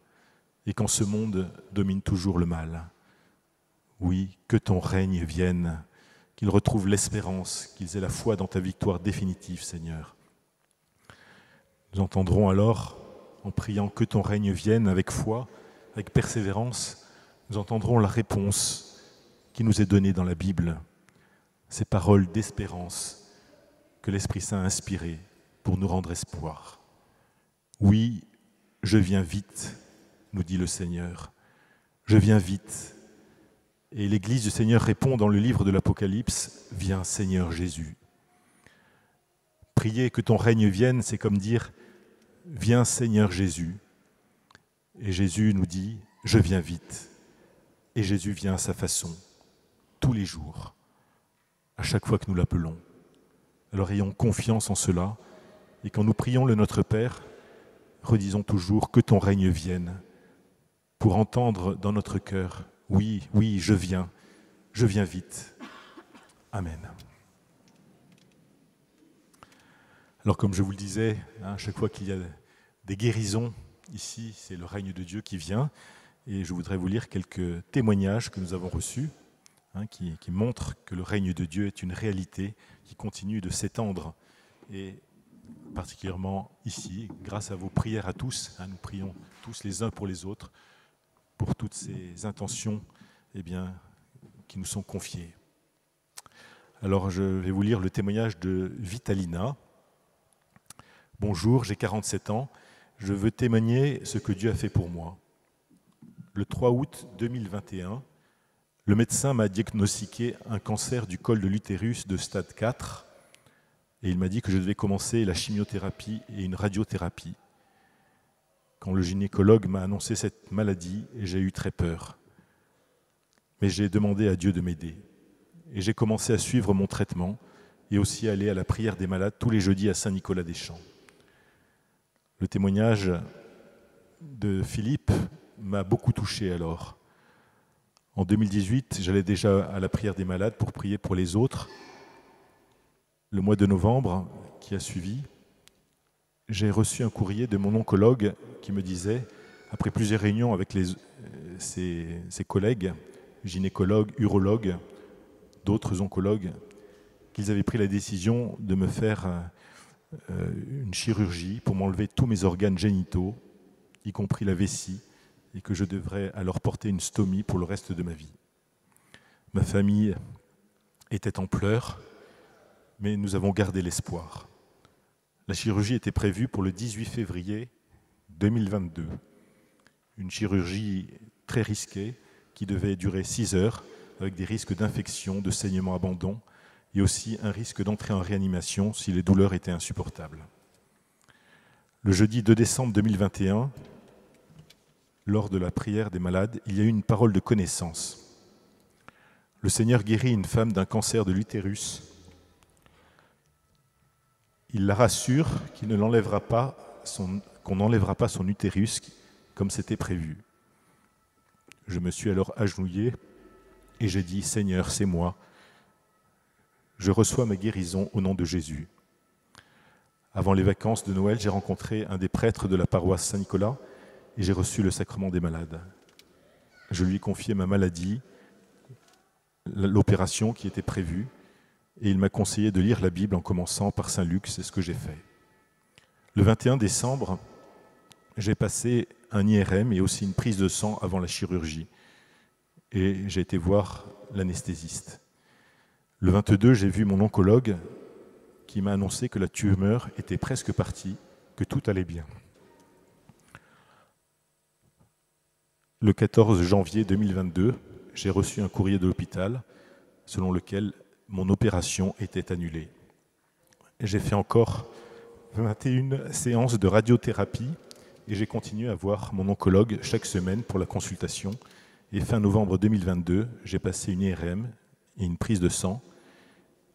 et qu'en ce monde domine toujours le mal. Oui, que ton règne vienne, qu'ils retrouvent l'espérance, qu'ils aient la foi dans ta victoire définitive, Seigneur. Nous entendrons alors, en priant que ton règne vienne avec foi, avec persévérance, nous entendrons la réponse qui nous est donnée dans la Bible, ces paroles d'espérance que l'Esprit Saint a inspirées pour nous rendre espoir. Oui, je viens vite, nous dit le Seigneur. Je viens vite. Et l'Église du Seigneur répond dans le livre de l'Apocalypse, « Viens Seigneur Jésus ». Prier que ton règne vienne, c'est comme dire « Viens Seigneur Jésus ». Et Jésus nous dit « Je viens vite ». Et Jésus vient à sa façon, tous les jours, à chaque fois que nous l'appelons. Alors ayons confiance en cela, et quand nous prions le Notre Père, redisons toujours que ton règne vienne, pour entendre dans notre cœur, oui, oui, je viens vite. Amen. Alors comme je vous le disais, à chaque fois qu'il y a des guérisons, ici c'est le règne de Dieu qui vient, et je voudrais vous lire quelques témoignages que nous avons reçus, qui montrent que le règne de Dieu est une réalité qui continue de s'étendre. Et particulièrement ici, grâce à vos prières à tous. Nous prions tous les uns pour les autres, pour toutes ces intentions qui nous sont confiées. Alors je vais vous lire le témoignage de Vitalina. Bonjour, j'ai 47 ans. Je veux témoigner ce que Dieu a fait pour moi. Le 3 août 2021, le médecin m'a diagnostiqué un cancer du col de l'utérus de stade 4 et il m'a dit que je devais commencer la chimiothérapie et une radiothérapie. Quand le gynécologue m'a annoncé cette maladie, j'ai eu très peur. Mais j'ai demandé à Dieu de m'aider. Et j'ai commencé à suivre mon traitement et aussi à aller à la prière des malades tous les jeudis à Saint-Nicolas-des-Champs. Le témoignage de Philippe m'a beaucoup touché alors. En 2018, j'allais déjà à la prière des malades pour prier pour les autres. Le mois de novembre qui a suivi, j'ai reçu un courrier de mon oncologue qui me disait, après plusieurs réunions avec ses collègues, gynécologues, urologues, d'autres oncologues, qu'ils avaient pris la décision de me faire une chirurgie pour m'enlever tous mes organes génitaux, y compris la vessie, et que je devrais alors porter une stomie pour le reste de ma vie. Ma famille était en pleurs, mais nous avons gardé l'espoir. La chirurgie était prévue pour le 18 février 2022. Une chirurgie très risquée qui devait durer 6 heures, avec des risques d'infection, de saignement abondant, et aussi un risque d'entrée en réanimation si les douleurs étaient insupportables. Le jeudi 2 décembre 2021, lors de la prière des malades, il y a eu une parole de connaissance. Le Seigneur guérit une femme d'un cancer de l'utérus. Il la rassure qu'on n'enlèvera pas son utérus comme c'était prévu. Je me suis alors agenouillé et j'ai dit « Seigneur, c'est moi. Je reçois ma guérison au nom de Jésus. » Avant les vacances de Noël, j'ai rencontré un des prêtres de la paroisse Saint-Nicolas et j'ai reçu le sacrement des malades. Je lui ai confié ma maladie, l'opération qui était prévue, et il m'a conseillé de lire la Bible en commençant par Saint Luc, c'est ce que j'ai fait. Le 21 décembre, j'ai passé un IRM et aussi une prise de sang avant la chirurgie. Et j'ai été voir l'anesthésiste. Le 22, j'ai vu mon oncologue qui m'a annoncé que la tumeur était presque partie, que tout allait bien. Le 14 janvier 2022, j'ai reçu un courrier de l'hôpital selon lequel mon opération était annulée. J'ai fait encore 21 séances de radiothérapie et j'ai continué à voir mon oncologue chaque semaine pour la consultation. Et fin novembre 2022, j'ai passé une IRM et une prise de sang.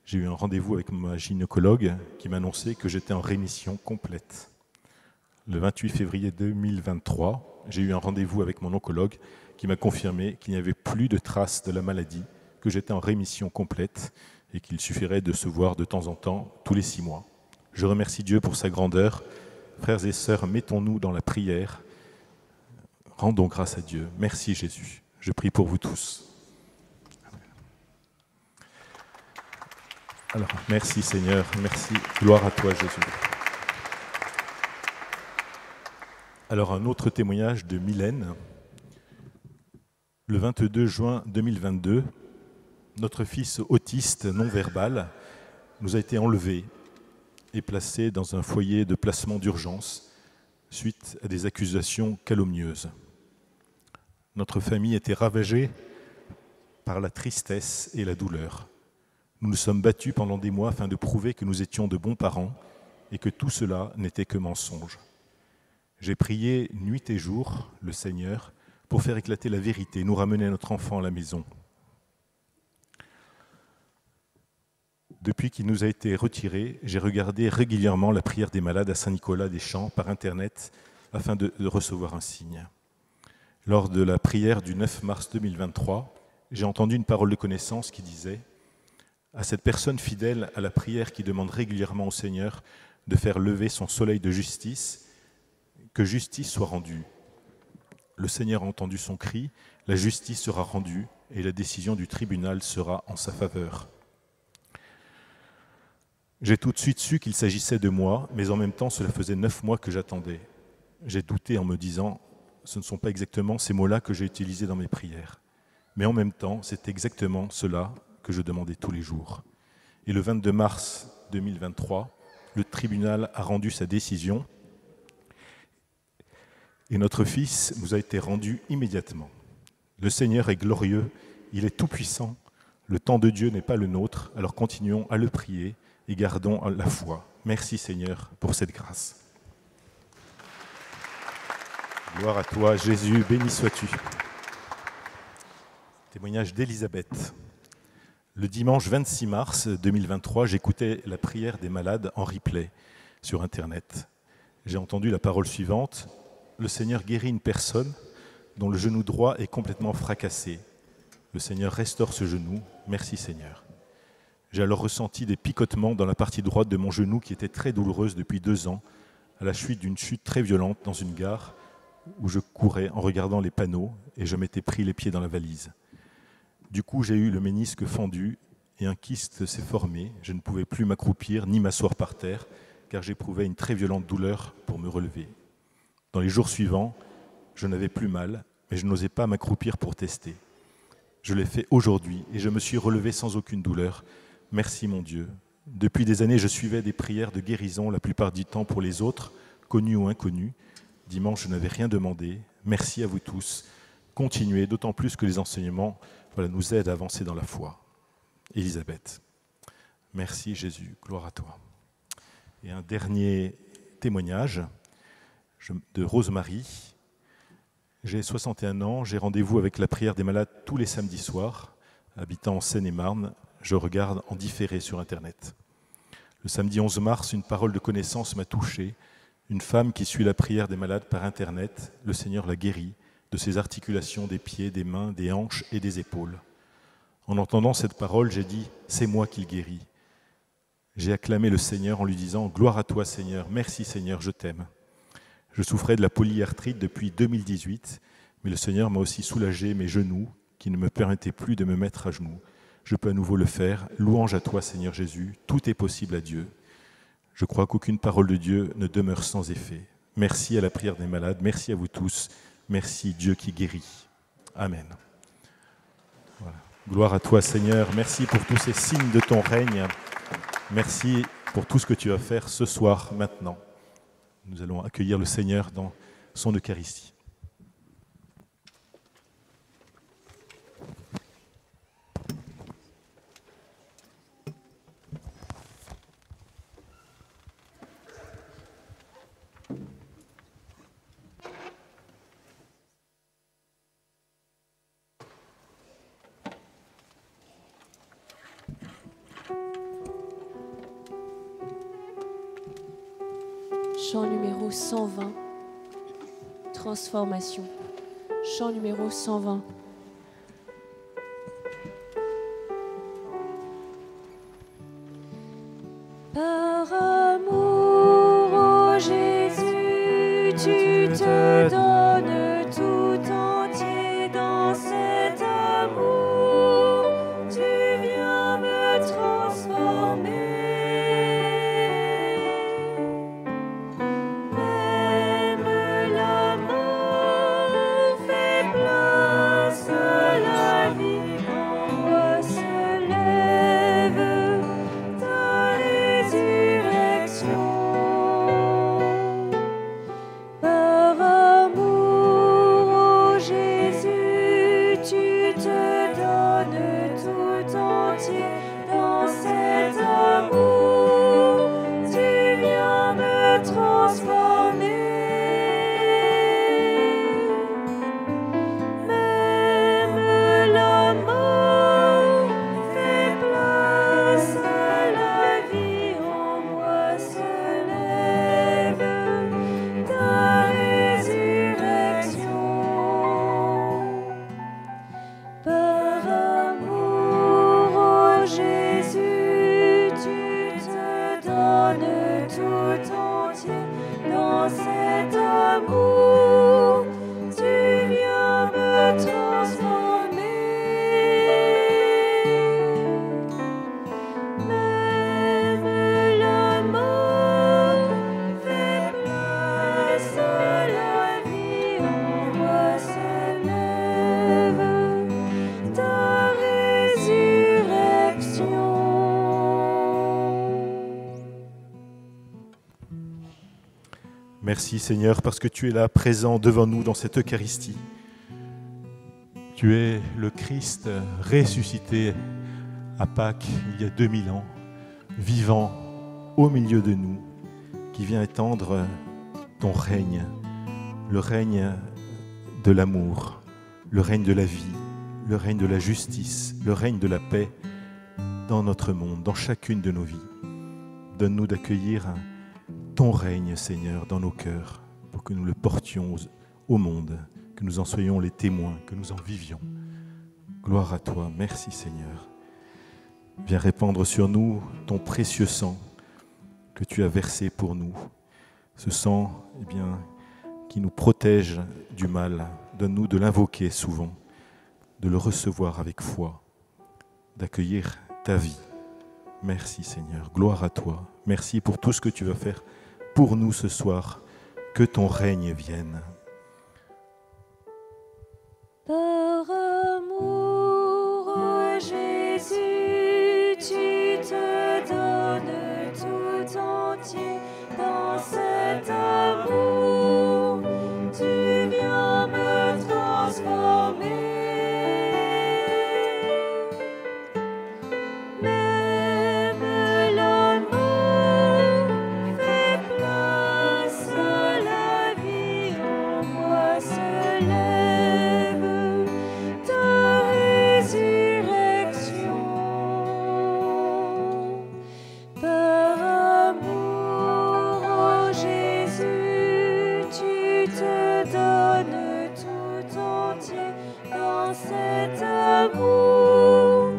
J'ai eu un rendez-vous avec ma gynécologue qui m'a annoncé que j'étais en rémission complète. Le 28 février 2023, j'ai eu un rendez-vous avec mon oncologue qui m'a confirmé qu'il n'y avait plus de traces de la maladie, que j'étais en rémission complète et qu'il suffirait de se voir de temps en temps, tous les 6 mois. Je remercie Dieu pour sa grandeur. Frères et sœurs, mettons-nous dans la prière. Rendons grâce à Dieu. Merci Jésus. Je prie pour vous tous. Alors, merci Seigneur, merci. Gloire à toi Jésus. Alors, un autre témoignage de Mylène. Le 22 juin 2022, notre fils autiste non-verbal nous a été enlevé et placé dans un foyer de placement d'urgence suite à des accusations calomnieuses. Notre famille était ravagée par la tristesse et la douleur. Nous nous sommes battus pendant des mois afin de prouver que nous étions de bons parents et que tout cela n'était que mensonge. J'ai prié nuit et jour le Seigneur pour faire éclater la vérité, nous ramener notre enfant à la maison. Depuis qu'il nous a été retiré, j'ai regardé régulièrement la prière des malades à Saint-Nicolas-des-Champs par Internet afin de recevoir un signe. Lors de la prière du 9 mars 2023, j'ai entendu une parole de connaissance qui disait « À cette personne fidèle à la prière qui demande régulièrement au Seigneur de faire lever son soleil de justice, que justice soit rendue. Le Seigneur a entendu son cri, la justice sera rendue et la décision du tribunal sera en sa faveur. » J'ai tout de suite su qu'il s'agissait de moi, mais en même temps, cela faisait 9 mois que j'attendais. J'ai douté en me disant, ce ne sont pas exactement ces mots-là que j'ai utilisés dans mes prières. Mais en même temps, c'est exactement cela que je demandais tous les jours. Et le 22 mars 2023, le tribunal a rendu sa décision et notre fils nous a été rendu immédiatement. Le Seigneur est glorieux, il est tout-puissant. Le temps de Dieu n'est pas le nôtre, alors continuons à le prier et gardons la foi. Merci Seigneur pour cette grâce. Gloire à toi Jésus, béni sois-tu. Témoignage d'Élisabeth. Le dimanche 26 mars 2023, j'écoutais la prière des malades en replay sur Internet. J'ai entendu la parole suivante. Le Seigneur guérit une personne dont le genou droit est complètement fracassé. Le Seigneur restaure ce genou. Merci Seigneur. J'ai alors ressenti des picotements dans la partie droite de mon genou qui était très douloureuse depuis 2 ans, à la suite d'une chute très violente dans une gare où je courais en regardant les panneaux et je m'étais pris les pieds dans la valise. Du coup, j'ai eu le ménisque fendu et un kyste s'est formé. Je ne pouvais plus m'accroupir ni m'asseoir par terre car j'éprouvais une très violente douleur pour me relever. Dans les jours suivants, je n'avais plus mal, mais je n'osais pas m'accroupir pour tester. Je l'ai fait aujourd'hui et je me suis relevé sans aucune douleur. Merci mon Dieu. Depuis des années, je suivais des prières de guérison, la plupart du temps pour les autres, connus ou inconnus. Dimanche, je n'avais rien demandé. Merci à vous tous. Continuez, d'autant plus que les enseignements nous aident à avancer dans la foi. Élisabeth. Merci Jésus, gloire à toi. Et un dernier témoignage de Rosemary. J'ai 61 ans, j'ai rendez-vous avec la prière des malades tous les samedis soirs. Habitant en Seine-et-Marne, je regarde en différé sur Internet. Le samedi 11 mars, une parole de connaissance m'a touché. Une femme qui suit la prière des malades par Internet, le Seigneur l'a guérie de ses articulations des pieds, des mains, des hanches et des épaules. En entendant cette parole, j'ai dit « C'est moi qui le guéris ». J'ai acclamé le Seigneur en lui disant « Gloire à toi Seigneur, merci Seigneur, je t'aime ». Je souffrais de la polyarthrite depuis 2018, mais le Seigneur m'a aussi soulagé mes genoux qui ne me permettaient plus de me mettre à genoux. Je peux à nouveau le faire. Louange à toi Seigneur Jésus, tout est possible à Dieu. Je crois qu'aucune parole de Dieu ne demeure sans effet. Merci à la prière des malades, merci à vous tous, merci Dieu qui guérit. Amen. Voilà. Gloire à toi Seigneur, merci pour tous ces signes de ton règne. Merci pour tout ce que tu vas faire ce soir, maintenant. Nous allons accueillir le Seigneur dans son Eucharistie. Chant numéro 120, transformation. Chant numéro 120. Par amour, ô Jésus, tu te donnes tout entier dans cet amour. Tu viens me transformer. Par amour. Merci Seigneur parce que tu es là présent devant nous dans cette Eucharistie. Tu es le Christ ressuscité à Pâques il y a 2000 ans, vivant au milieu de nous, qui vient étendre ton règne, le règne de l'amour, le règne de la vie, le règne de la justice, le règne de la paix dans notre monde, dans chacune de nos vies. Donne-nous d'accueillir ton règne, Seigneur, dans nos cœurs, pour que nous le portions au monde, que nous en soyons les témoins, que nous en vivions. Gloire à toi, merci Seigneur. Viens répandre sur nous ton précieux sang que tu as versé pour nous. Ce sang, qui nous protège du mal. Donne-nous de l'invoquer souvent, de le recevoir avec foi, d'accueillir ta vie. Merci Seigneur, gloire à toi. Merci pour tout ce que tu vas faire pour nous ce soir. Que ton règne vienne. Par amour, ô Jésus, tu te donnes tout entier dans cet amour. Tu viens me transformer. Même la mort fait place à la vie, en moi se lève ta résurrection. Par amour, ô Jésus, tu te donnes tout entier dans cet amour.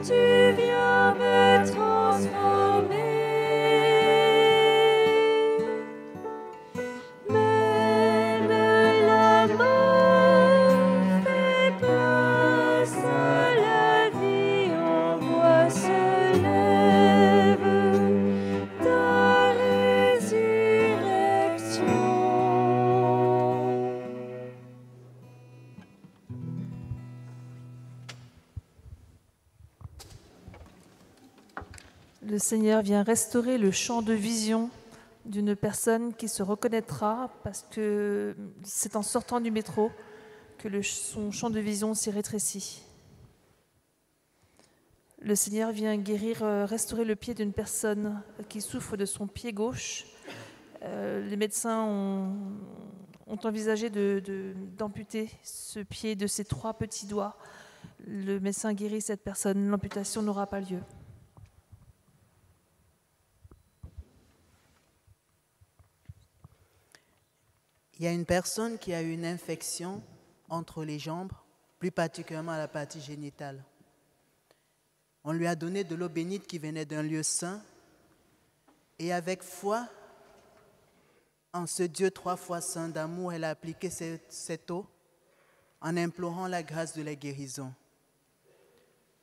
Tu viens me transformer. Même la mort fait place à la vie, en moi se lève ta résurrection. Le Seigneur vient restaurer le champ de vision d'une personne qui se reconnaîtra parce que c'est en sortant du métro que son champ de vision s'est rétréci. Le Seigneur vient guérir, restaurer le pied d'une personne qui souffre de son pied gauche. Les médecins ont envisagé d'amputer ce pied de ses 3 petits doigts. Le médecin guérit cette personne, l'amputation n'aura pas lieu. Il y a une personne qui a eu une infection entre les jambes, plus particulièrement à la partie génitale. On lui a donné de l'eau bénite qui venait d'un lieu saint et avec foi, en ce Dieu 3 fois saint d'amour, elle a appliqué cette eau en implorant la grâce de la guérison.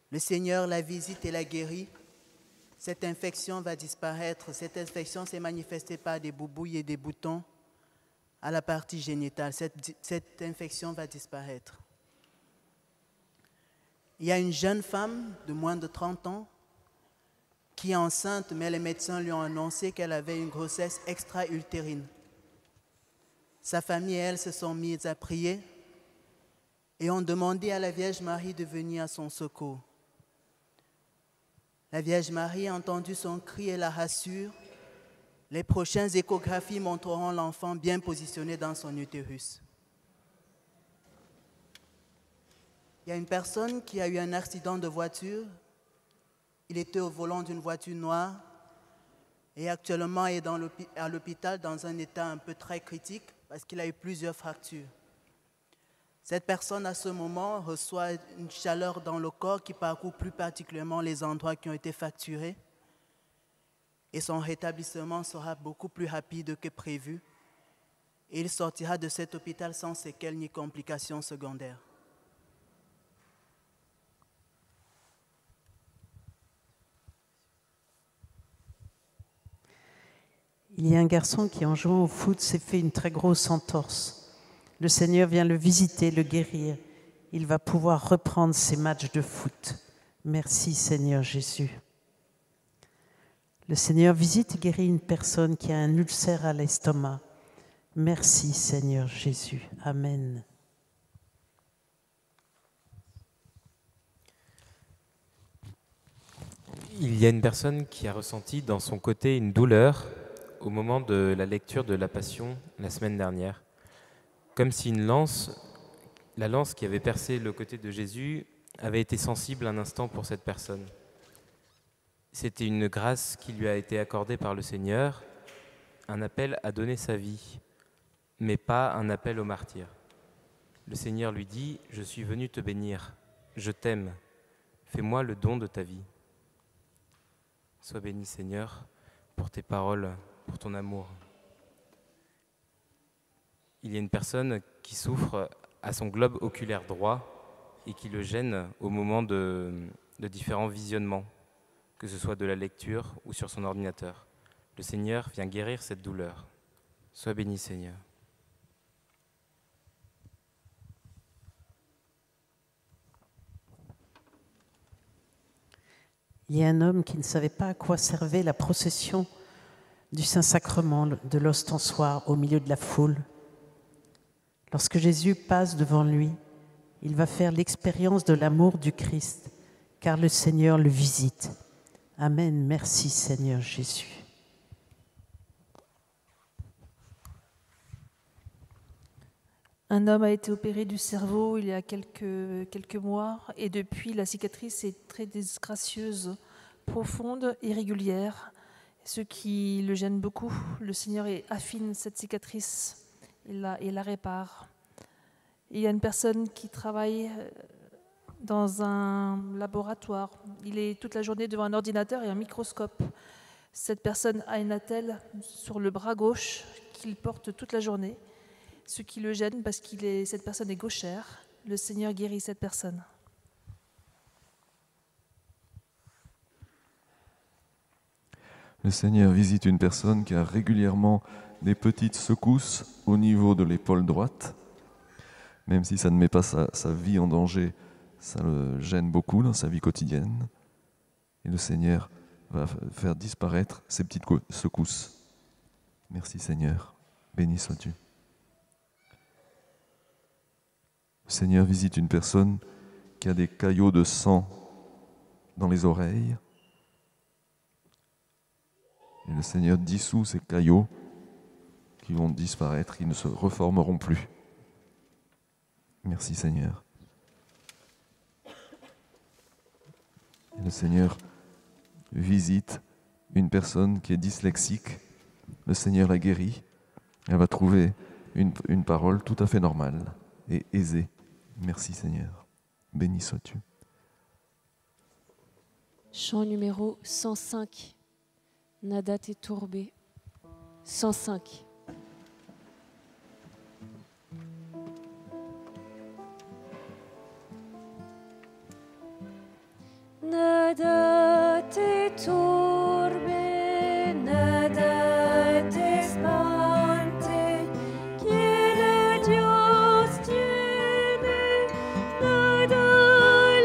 Le Seigneur la visite et la guérit. Cette infection va disparaître. Cette infection s'est manifestée par des boubouilles et des boutons à la partie génitale. Cette infection va disparaître. Il y a une jeune femme de moins de 30 ans qui est enceinte, mais les médecins lui ont annoncé qu'elle avait une grossesse extra-utérine. Sa famille et elle se sont mises à prier et ont demandé à la Vierge Marie de venir à son secours. La Vierge Marie a entendu son cri et la rassure. Les prochaines échographies montreront l'enfant bien positionné dans son utérus. Il y a une personne qui a eu un accident de voiture. Il était au volant d'une voiture noire et actuellement est à l'hôpital dans un état un peu très critique parce qu'il a eu plusieurs fractures. Cette personne, à ce moment, reçoit une chaleur dans le corps qui parcourt plus particulièrement les endroits qui ont été fracturés. Et son rétablissement sera beaucoup plus rapide que prévu. Et il sortira de cet hôpital sans séquelles ni complications secondaires. Il y a un garçon qui, en jouant au foot, s'est fait une très grosse entorse. Le Seigneur vient le visiter, le guérir. Il va pouvoir reprendre ses matchs de foot. Merci Seigneur Jésus. Le Seigneur visite et guérit une personne qui a un ulcère à l'estomac. Merci Seigneur Jésus. Amen. Il y a une personne qui a ressenti dans son côté une douleur au moment de la lecture de la Passion la semaine dernière. Comme si la lance qui avait percé le côté de Jésus avait été sensible un instant pour cette personne. C'était une grâce qui lui a été accordée par le Seigneur, un appel à donner sa vie, mais pas un appel au martyr. Le Seigneur lui dit « Je suis venu te bénir, je t'aime, fais-moi le don de ta vie ». Sois béni Seigneur pour tes paroles, pour ton amour. Il y a une personne qui souffre à son globe oculaire droit et qui le gêne au moment de différents visionnements, que ce soit de la lecture ou sur son ordinateur. Le Seigneur vient guérir cette douleur. Sois béni Seigneur. Il y a un homme qui ne savait pas à quoi servait la procession du Saint-Sacrement de l'ostensoir au milieu de la foule. Lorsque Jésus passe devant lui, il va faire l'expérience de l'amour du Christ, car le Seigneur le visite. Amen. Merci Seigneur Jésus. Un homme a été opéré du cerveau il y a quelques mois et depuis, la cicatrice est très disgracieuse, profonde et régulière, ce qui le gêne beaucoup. Le Seigneur affine cette cicatrice et la répare. Il y a une personne qui travaille dans un laboratoire. Il est toute la journée devant un ordinateur et un microscope. Cette personne a une attelle sur le bras gauche qu'il porte toute la journée, ce qui le gêne parce que cette personne est gauchère. Le Seigneur guérit cette personne. Le Seigneur visite une personne qui a régulièrement des petites secousses au niveau de l'épaule droite. Même si ça ne met pas sa vie en danger, ça le gêne beaucoup dans sa vie quotidienne. Et le Seigneur va faire disparaître ces petites secousses. Merci Seigneur, béni sois-tu. Le Seigneur visite une personne qui a des caillots de sang dans les oreilles. Et le Seigneur dissout ces caillots qui vont disparaître, ils ne se reformeront plus. Merci Seigneur. Et le Seigneur visite une personne qui est dyslexique. Le Seigneur la guérit. Elle va trouver une parole tout à fait normale et aisée. Merci Seigneur. Béni sois-tu. Chant numéro 105. Nadat et tourbé. 105. Nadat et tourbé, nadat et spante, quiere Dios tiene, nada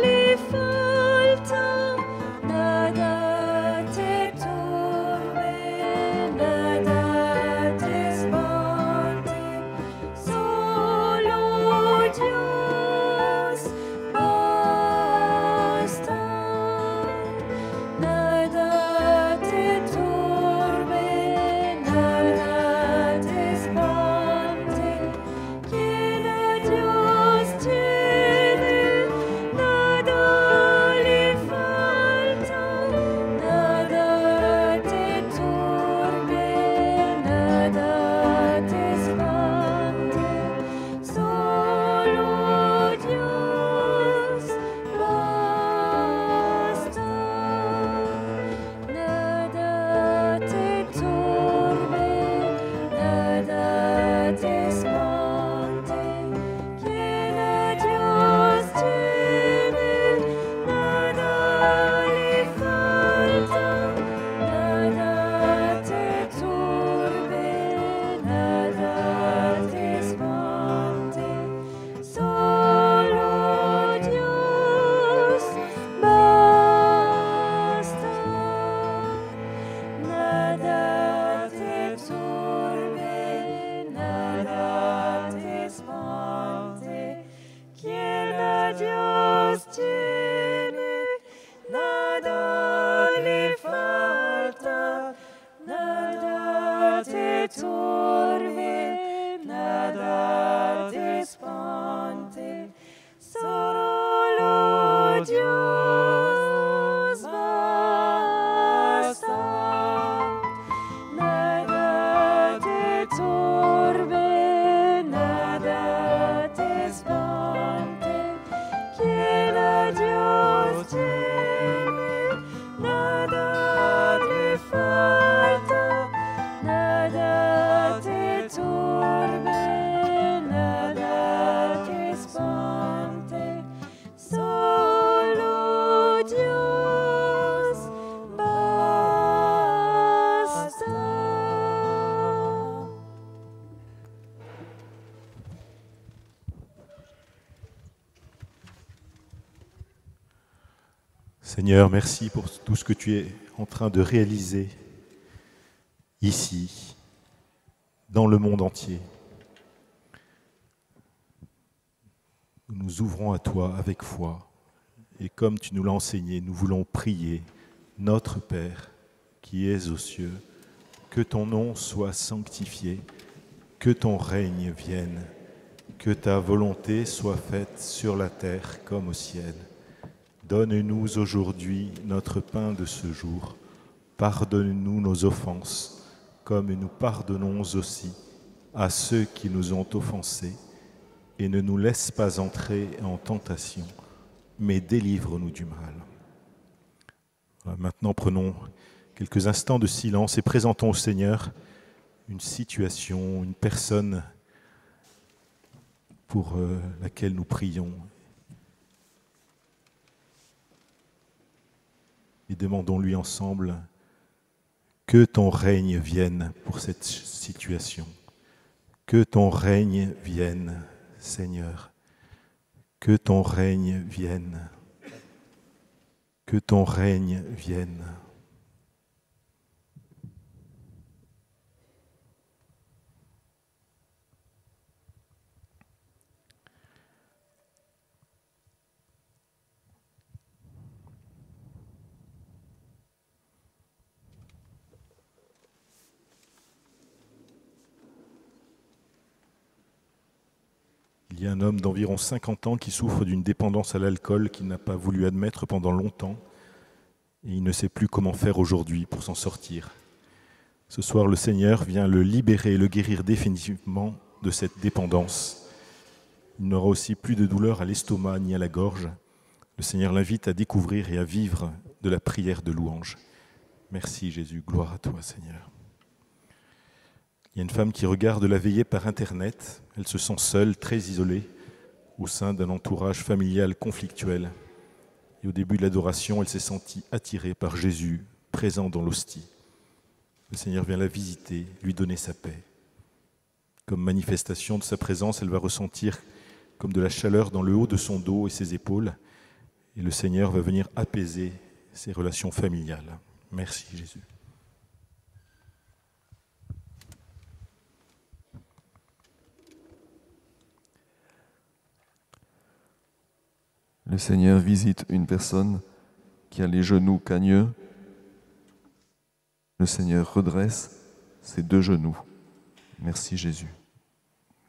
le falta, nadat et tourbé, nadat et spante, solo Dios basta. Nada Seigneur, merci pour tout ce que tu es en train de réaliser ici, dans le monde entier. Nous nous ouvrons à toi avec foi et comme tu nous l'as enseigné, nous voulons prier. Notre Père qui es aux cieux, que ton nom soit sanctifié, que ton règne vienne, que ta volonté soit faite sur la terre comme au ciel. Donne-nous aujourd'hui notre pain de ce jour. Pardonne-nous nos offenses, comme nous pardonnons aussi à ceux qui nous ont offensés. Et ne nous laisse pas entrer en tentation, mais délivre-nous du mal. Voilà, maintenant, prenons quelques instants de silence et présentons au Seigneur une situation, une personne pour laquelle nous prions. Et demandons-lui ensemble que ton règne vienne pour cette situation. Que ton règne vienne, Seigneur. Que ton règne vienne. Que ton règne vienne. Il y a un homme d'environ 50 ans qui souffre d'une dépendance à l'alcool qu'il n'a pas voulu admettre pendant longtemps et il ne sait plus comment faire aujourd'hui pour s'en sortir. Ce soir, le Seigneur vient le libérer et le guérir définitivement de cette dépendance. Il n'aura aussi plus de douleur à l'estomac ni à la gorge. Le Seigneur l'invite à découvrir et à vivre de la prière de louange. Merci Jésus, gloire à toi Seigneur. Il y a une femme qui regarde la veillée par Internet. Elle se sent seule, très isolée, au sein d'un entourage familial conflictuel. Et au début de l'adoration, elle s'est sentie attirée par Jésus, présent dans l'hostie. Le Seigneur vient la visiter, lui donner sa paix. Comme manifestation de sa présence, elle va ressentir comme de la chaleur dans le haut de son dos et ses épaules. Et le Seigneur va venir apaiser ses relations familiales. Merci Jésus. Le Seigneur visite une personne qui a les genoux cagneux. Le Seigneur redresse ses deux genoux. Merci Jésus.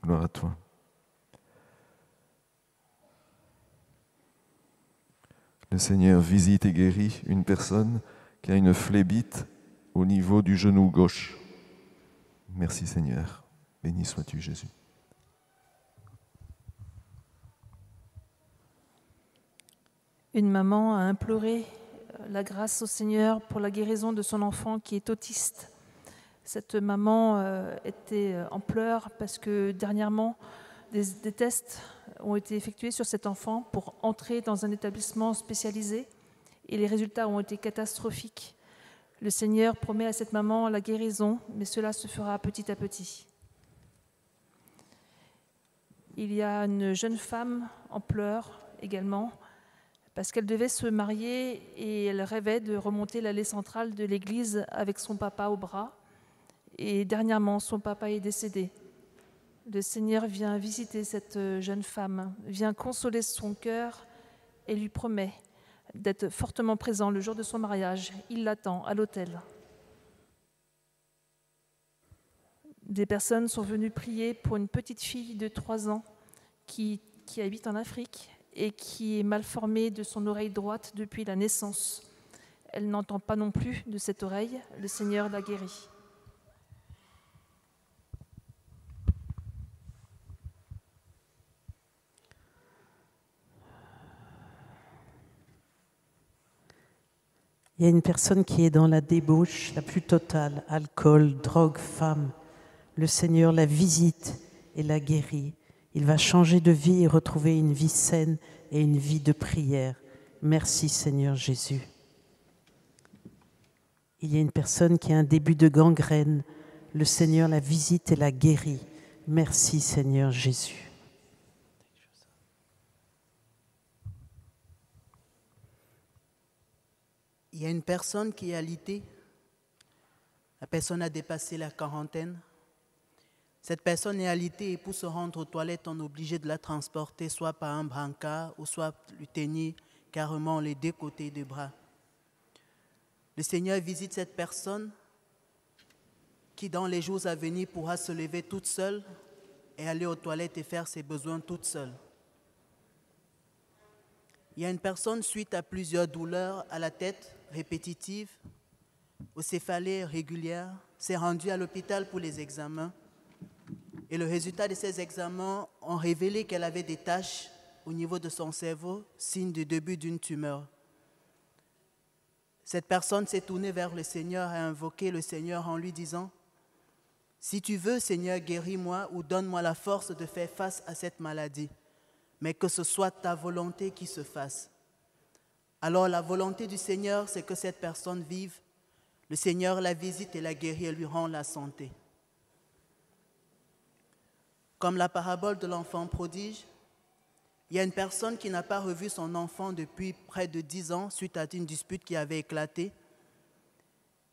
Gloire à toi. Le Seigneur visite et guérit une personne qui a une phlébite au niveau du genou gauche. Merci Seigneur. Béni sois-tu Jésus. Une maman a imploré la grâce au Seigneur pour la guérison de son enfant qui est autiste. Cette maman était en pleurs parce que dernièrement, des tests ont été effectués sur cet enfant pour entrer dans un établissement spécialisé et les résultats ont été catastrophiques. Le Seigneur promet à cette maman la guérison, mais cela se fera petit à petit. Il y a une jeune femme en pleurs également, parce qu'elle devait se marier et elle rêvait de remonter l'allée centrale de l'église avec son papa au bras. Et dernièrement, son papa est décédé. Le Seigneur vient visiter cette jeune femme, vient consoler son cœur et lui promet d'être fortement présent le jour de son mariage. Il l'attend à l'autel. Des personnes sont venues prier pour une petite fille de 3 ans qui habite en Afrique et qui est mal formée de son oreille droite depuis la naissance. Elle n'entend pas non plus de cette oreille. Le Seigneur l'a guérie. Il y a une personne qui est dans la débauche la plus totale, alcool, drogue, femme. Le Seigneur la visite et la guérit. Il va changer de vie et retrouver une vie saine et une vie de prière. Merci Seigneur Jésus. Il y a une personne qui a un début de gangrène. Le Seigneur la visite et la guérit. Merci Seigneur Jésus. Il y a une personne qui est alitée. La personne a dépassé la quarantaine. Cette personne est alitée et pour se rendre aux toilettes, on est obligé de la transporter soit par un brancard ou soit lui tenir carrément les deux côtés des bras. Le Seigneur visite cette personne qui, dans les jours à venir, pourra se lever toute seule et aller aux toilettes et faire ses besoins toute seule. Il y a une personne, suite à plusieurs douleurs à la tête répétitives, aux céphalées régulières, s'est rendue à l'hôpital pour les examens. Et le résultat de ces examens ont révélé qu'elle avait des taches au niveau de son cerveau, signe du début d'une tumeur. Cette personne s'est tournée vers le Seigneur et a invoqué le Seigneur en lui disant « Si tu veux, Seigneur, guéris-moi ou donne-moi la force de faire face à cette maladie, mais que ce soit ta volonté qui se fasse. » Alors la volonté du Seigneur, c'est que cette personne vive. Le Seigneur la visite et la guérit et lui rend la santé. Comme la parabole de l'enfant prodige, il y a une personne qui n'a pas revu son enfant depuis près de 10 ans suite à une dispute qui avait éclaté.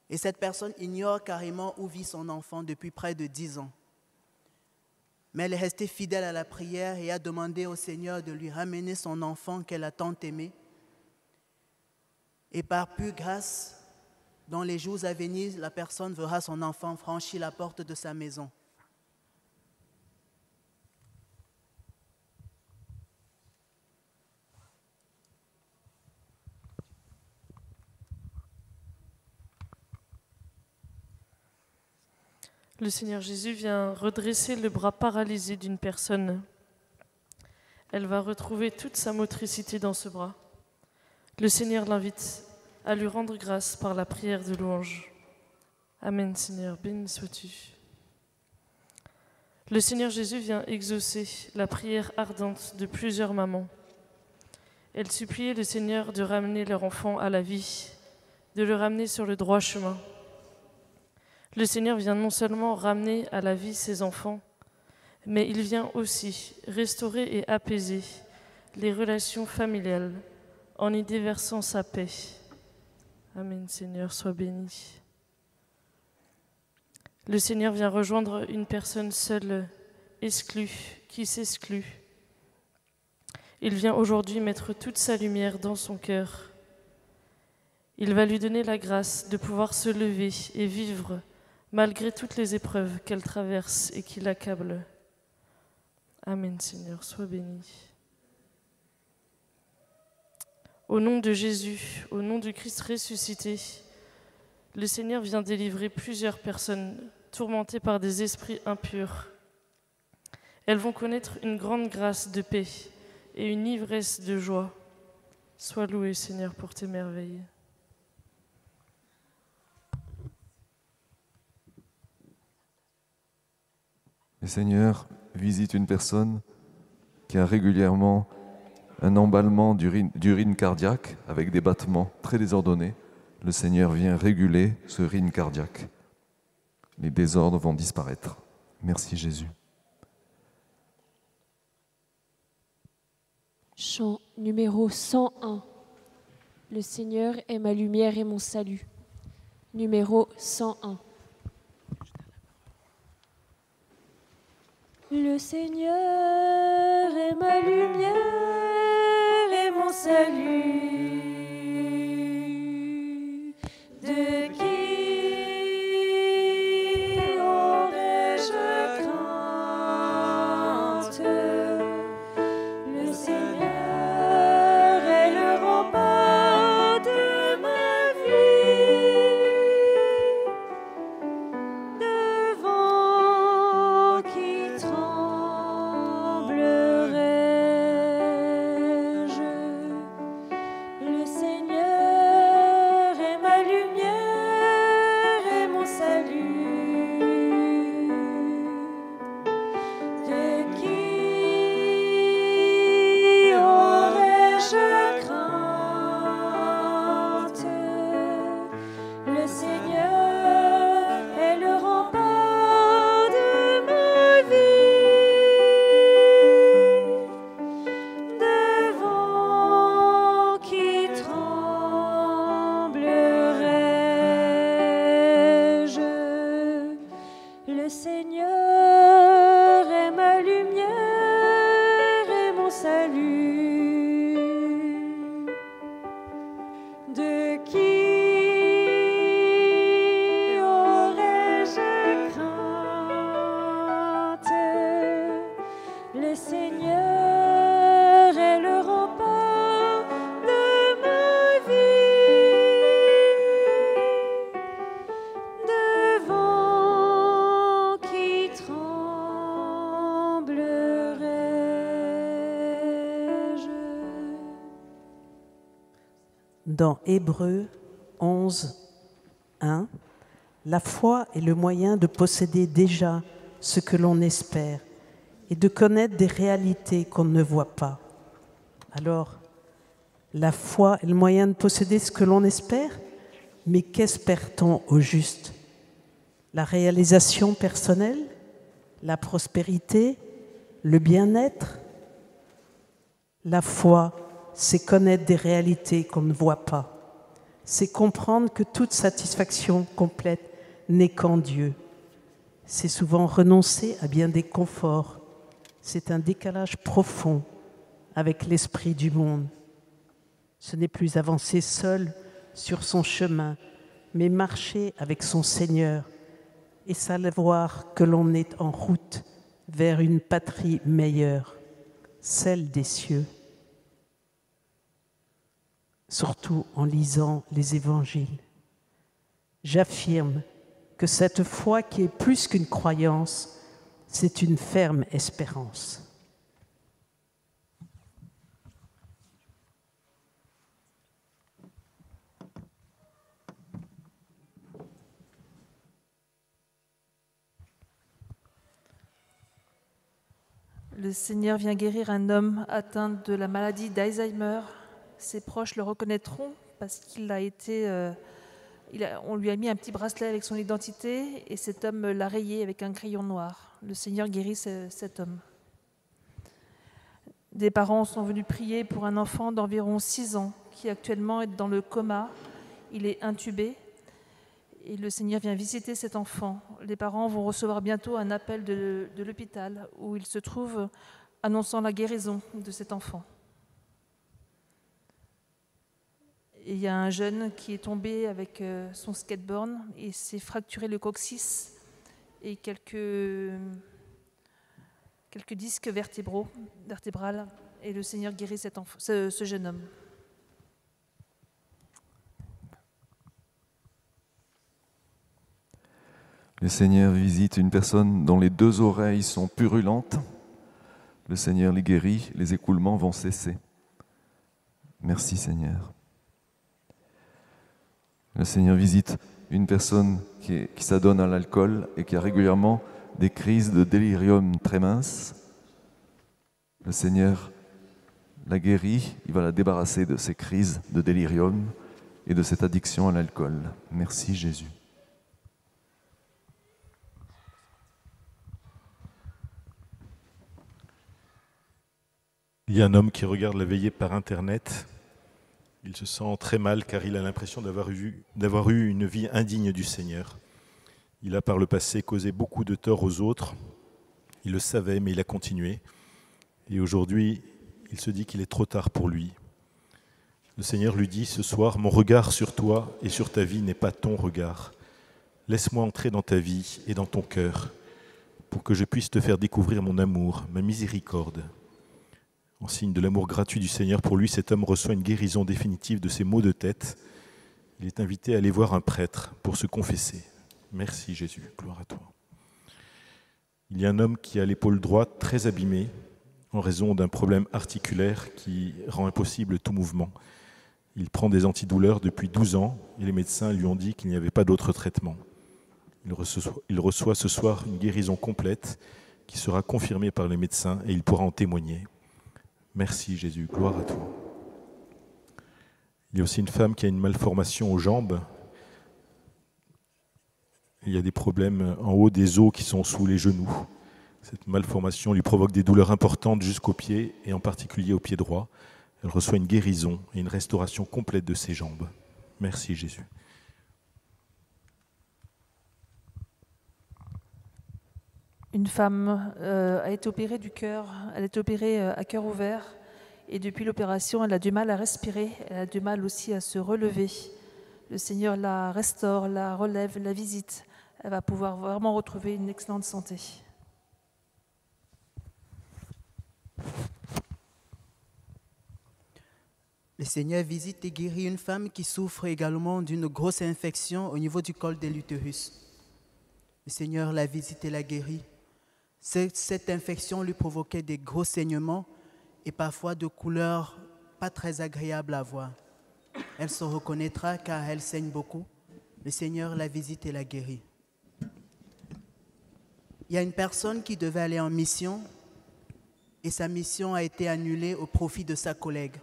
Et cette personne ignore carrément où vit son enfant depuis près de 10 ans. Mais elle est restée fidèle à la prière et a demandé au Seigneur de lui ramener son enfant qu'elle a tant aimé. Et par pure grâce, dans les jours à venir, la personne verra son enfant franchir la porte de sa maison. Le Seigneur Jésus vient redresser le bras paralysé d'une personne. Elle va retrouver toute sa motricité dans ce bras. Le Seigneur l'invite à lui rendre grâce par la prière de louange. Amen, Seigneur, béni sois-tu. Le Seigneur Jésus vient exaucer la prière ardente de plusieurs mamans. Elles suppliaient le Seigneur de ramener leur enfant à la vie, de le ramener sur le droit chemin. Le Seigneur vient non seulement ramener à la vie ses enfants, mais il vient aussi restaurer et apaiser les relations familiales en y déversant sa paix. Amen, Seigneur, sois béni. Le Seigneur vient rejoindre une personne seule, exclue, qui s'exclut. Il vient aujourd'hui mettre toute sa lumière dans son cœur. Il va lui donner la grâce de pouvoir se lever et vivre malgré toutes les épreuves qu'elle traverse et qui l'accablent. Amen, Seigneur, sois béni. Au nom de Jésus, au nom du Christ ressuscité, le Seigneur vient délivrer plusieurs personnes tourmentées par des esprits impurs. Elles vont connaître une grande grâce de paix et une ivresse de joie. Sois loué, Seigneur, pour tes merveilles. Le Seigneur visite une personne qui a régulièrement un emballement d'urine cardiaque avec des battements très désordonnés. Le Seigneur vient réguler ce rythme cardiaque. Les désordres vont disparaître. Merci Jésus. Chant numéro 101. Le Seigneur est ma lumière et mon salut. Numéro 101. Le Seigneur est ma lumière et mon salut. De qui aurais-je crainte? Le Seigneur est le rempart de ma vie. Devant qui tremblerais-je? Le dans Hébreux 11, 1, la foi est le moyen de posséder déjà ce que l'on espère et de connaître des réalités qu'on ne voit pas. Alors, la foi est le moyen de posséder ce que l'on espère, mais qu'espère-t-on au juste? La réalisation personnelle, la prospérité, le bien-être? La foi, c'est connaître des réalités qu'on ne voit pas. C'est comprendre que toute satisfaction complète n'est qu'en Dieu. C'est souvent renoncer à bien des conforts. C'est un décalage profond avec l'esprit du monde. Ce n'est plus avancer seul sur son chemin, mais marcher avec son Seigneur et savoir que l'on est en route vers une patrie meilleure, celle des cieux. Surtout en lisant les évangiles. J'affirme que cette foi qui est plus qu'une croyance, c'est une ferme espérance. Le Seigneur vient guérir un homme atteint de la maladie d'Alzheimer. Ses proches le reconnaîtront parce on lui a mis un petit bracelet avec son identité et cet homme l'a rayé avec un crayon noir. Le Seigneur guérit cet homme. Des parents sont venus prier pour un enfant d'environ 6 ans qui actuellement est dans le coma. Il est intubé et le Seigneur vient visiter cet enfant. Les parents vont recevoir bientôt un appel de l'hôpital où ils se trouvent annonçant la guérison de cet enfant. Et il y a un jeune qui est tombé avec son skateboard et s'est fracturé le coccyx et quelques disques vertébrales. Et le Seigneur guérit ce jeune homme. Le Seigneur visite une personne dont les 2 oreilles sont purulentes. Le Seigneur les guérit, les écoulements vont cesser. Merci Seigneur. Le Seigneur visite une personne qui s'adonne à l'alcool et qui a régulièrement des crises de délirium très minces. Le Seigneur la guérit, il va la débarrasser de ces crises de délirium et de cette addiction à l'alcool. Merci Jésus. Il y a un homme qui regarde la veillée par Internet. Il se sent très mal car il a l'impression d'avoir eu une vie indigne du Seigneur. Il a par le passé causé beaucoup de tort aux autres. Il le savait, mais il a continué. Et aujourd'hui, il se dit qu'il est trop tard pour lui. Le Seigneur lui dit ce soir, « Mon regard sur toi et sur ta vie n'est pas ton regard. Laisse-moi entrer dans ta vie et dans ton cœur pour que je puisse te faire découvrir mon amour, ma miséricorde. » En signe de l'amour gratuit du Seigneur pour lui, cet homme reçoit une guérison définitive de ses maux de tête. Il est invité à aller voir un prêtre pour se confesser. Merci Jésus, gloire à toi. Il y a un homme qui a l'épaule droite très abîmée en raison d'un problème articulaire qui rend impossible tout mouvement. Il prend des antidouleurs depuis 12 ans et les médecins lui ont dit qu'il n'y avait pas d'autre traitement. Il reçoit ce soir une guérison complète qui sera confirmée par les médecins et il pourra en témoigner. Merci Jésus, gloire à toi. Il y a aussi une femme qui a une malformation aux jambes. Il y a des problèmes en haut des os qui sont sous les genoux. Cette malformation lui provoque des douleurs importantes jusqu'aux pieds et en particulier au pied droit. Elle reçoit une guérison et une restauration complète de ses jambes. Merci Jésus. Une femme a été opérée du cœur, elle a été opérée à cœur ouvert et depuis l'opération, elle a du mal à respirer, elle a du mal aussi à se relever. Le Seigneur la restaure, la relève, la visite. Elle va pouvoir vraiment retrouver une excellente santé. Le Seigneur visite et guérit une femme qui souffre également d'une grosse infection au niveau du col de l'utérus. Le Seigneur la visite et la guérit. Cette infection lui provoquait des gros saignements et parfois de couleurs pas très agréables à voir. Elle se reconnaîtra car elle saigne beaucoup. Le Seigneur la visite et la guérit. Il y a une personne qui devait aller en mission et sa mission a été annulée au profit de sa collègue.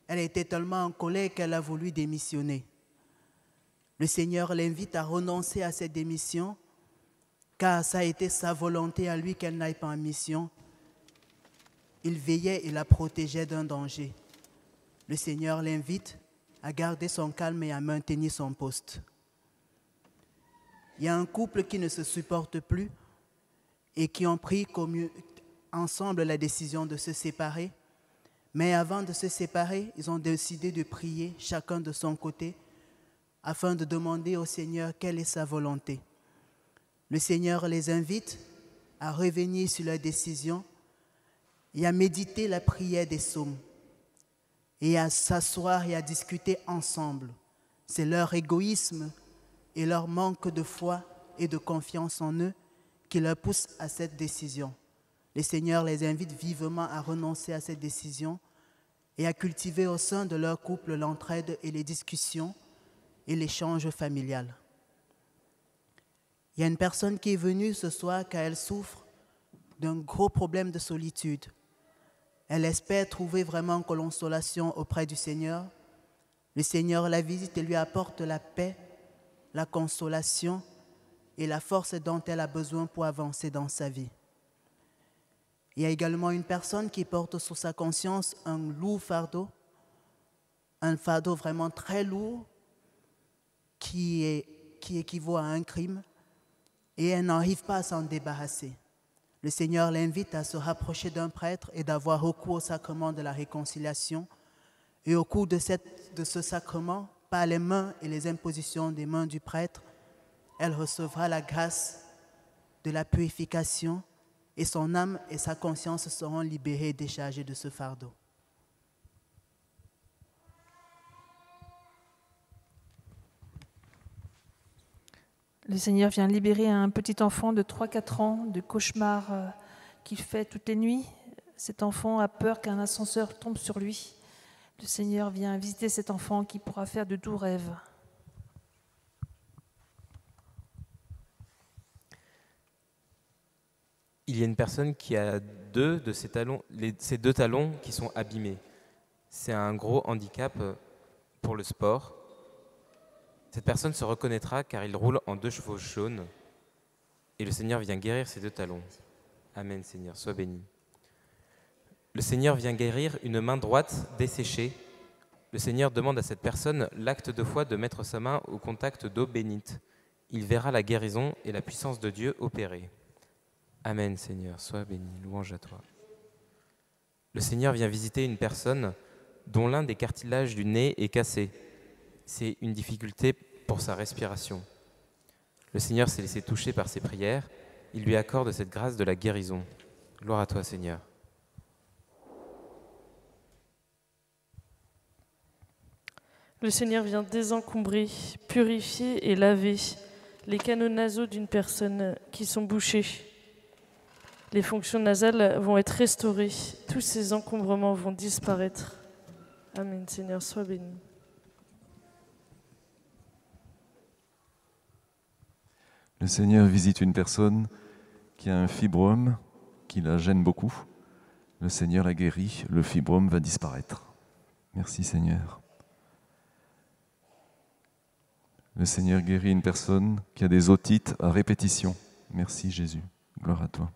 Elle a été tellement en colère qu'elle a voulu démissionner. Le Seigneur l'invite à renoncer à cette démission car ça a été sa volonté à lui qu'elle n'aille pas en mission. Il veillait et la protégeait d'un danger. Le Seigneur l'invite à garder son calme et à maintenir son poste. Il y a un couple qui ne se supporte plus et qui ont pris ensemble la décision de se séparer. Mais avant de se séparer, ils ont décidé de prier chacun de son côté afin de demander au Seigneur quelle est sa volonté. Le Seigneur les invite à revenir sur leur décision et à méditer la prière des psaumes et à s'asseoir et à discuter ensemble. C'est leur égoïsme et leur manque de foi et de confiance en eux qui leur pousse à cette décision. Le Seigneur les invite vivement à renoncer à cette décision et à cultiver au sein de leur couple l'entraide et les discussions et l'échange familial. Il y a une personne qui est venue ce soir car elle souffre d'un gros problème de solitude. Elle espère trouver vraiment consolation auprès du Seigneur. Le Seigneur la visite et lui apporte la paix, la consolation et la force dont elle a besoin pour avancer dans sa vie. Il y a également une personne qui porte sur sa conscience un lourd fardeau, un fardeau vraiment très lourd qui équivaut à un crime et elle n'arrive pas à s'en débarrasser. Le Seigneur l'invite à se rapprocher d'un prêtre et d'avoir recours au sacrement de la réconciliation. Et au cours de ce sacrement, par les mains et les impositions des mains du prêtre, elle recevra la grâce de la purification et son âme et sa conscience seront libérées et déchargées de ce fardeau. Le Seigneur vient libérer un petit enfant de 3-4 ans de cauchemars qu'il fait toutes les nuits. Cet enfant a peur qu'un ascenseur tombe sur lui. Le Seigneur vient visiter cet enfant qui pourra faire de doux rêves. Il y a une personne qui a deux de ses talons, ces deux talons qui sont abîmés. C'est un gros handicap pour le sport. Cette personne se reconnaîtra car il roule en 2 chevaux jaunes et le Seigneur vient guérir ses 2 talons. Amen, Seigneur, sois béni. Le Seigneur vient guérir une main droite desséchée. Le Seigneur demande à cette personne l'acte de foi de mettre sa main au contact d'eau bénite. Il verra la guérison et la puissance de Dieu opérer. Amen, Seigneur, sois béni, louange à toi. Le Seigneur vient visiter une personne dont l'un des cartilages du nez est cassé. C'est une difficulté pour sa respiration. Le Seigneur s'est laissé toucher par ses prières. Il lui accorde cette grâce de la guérison. Gloire à toi, Seigneur. Le Seigneur vient désencombrer, purifier et laver les canaux nasaux d'une personne qui sont bouchés. Les fonctions nasales vont être restaurées. Tous ces encombrements vont disparaître. Amen, Seigneur, sois béni. Le Seigneur visite une personne qui a un fibrome qui la gêne beaucoup. Le Seigneur la guérit, le fibrome va disparaître. Merci Seigneur. Le Seigneur guérit une personne qui a des otites à répétition. Merci Jésus, gloire à toi.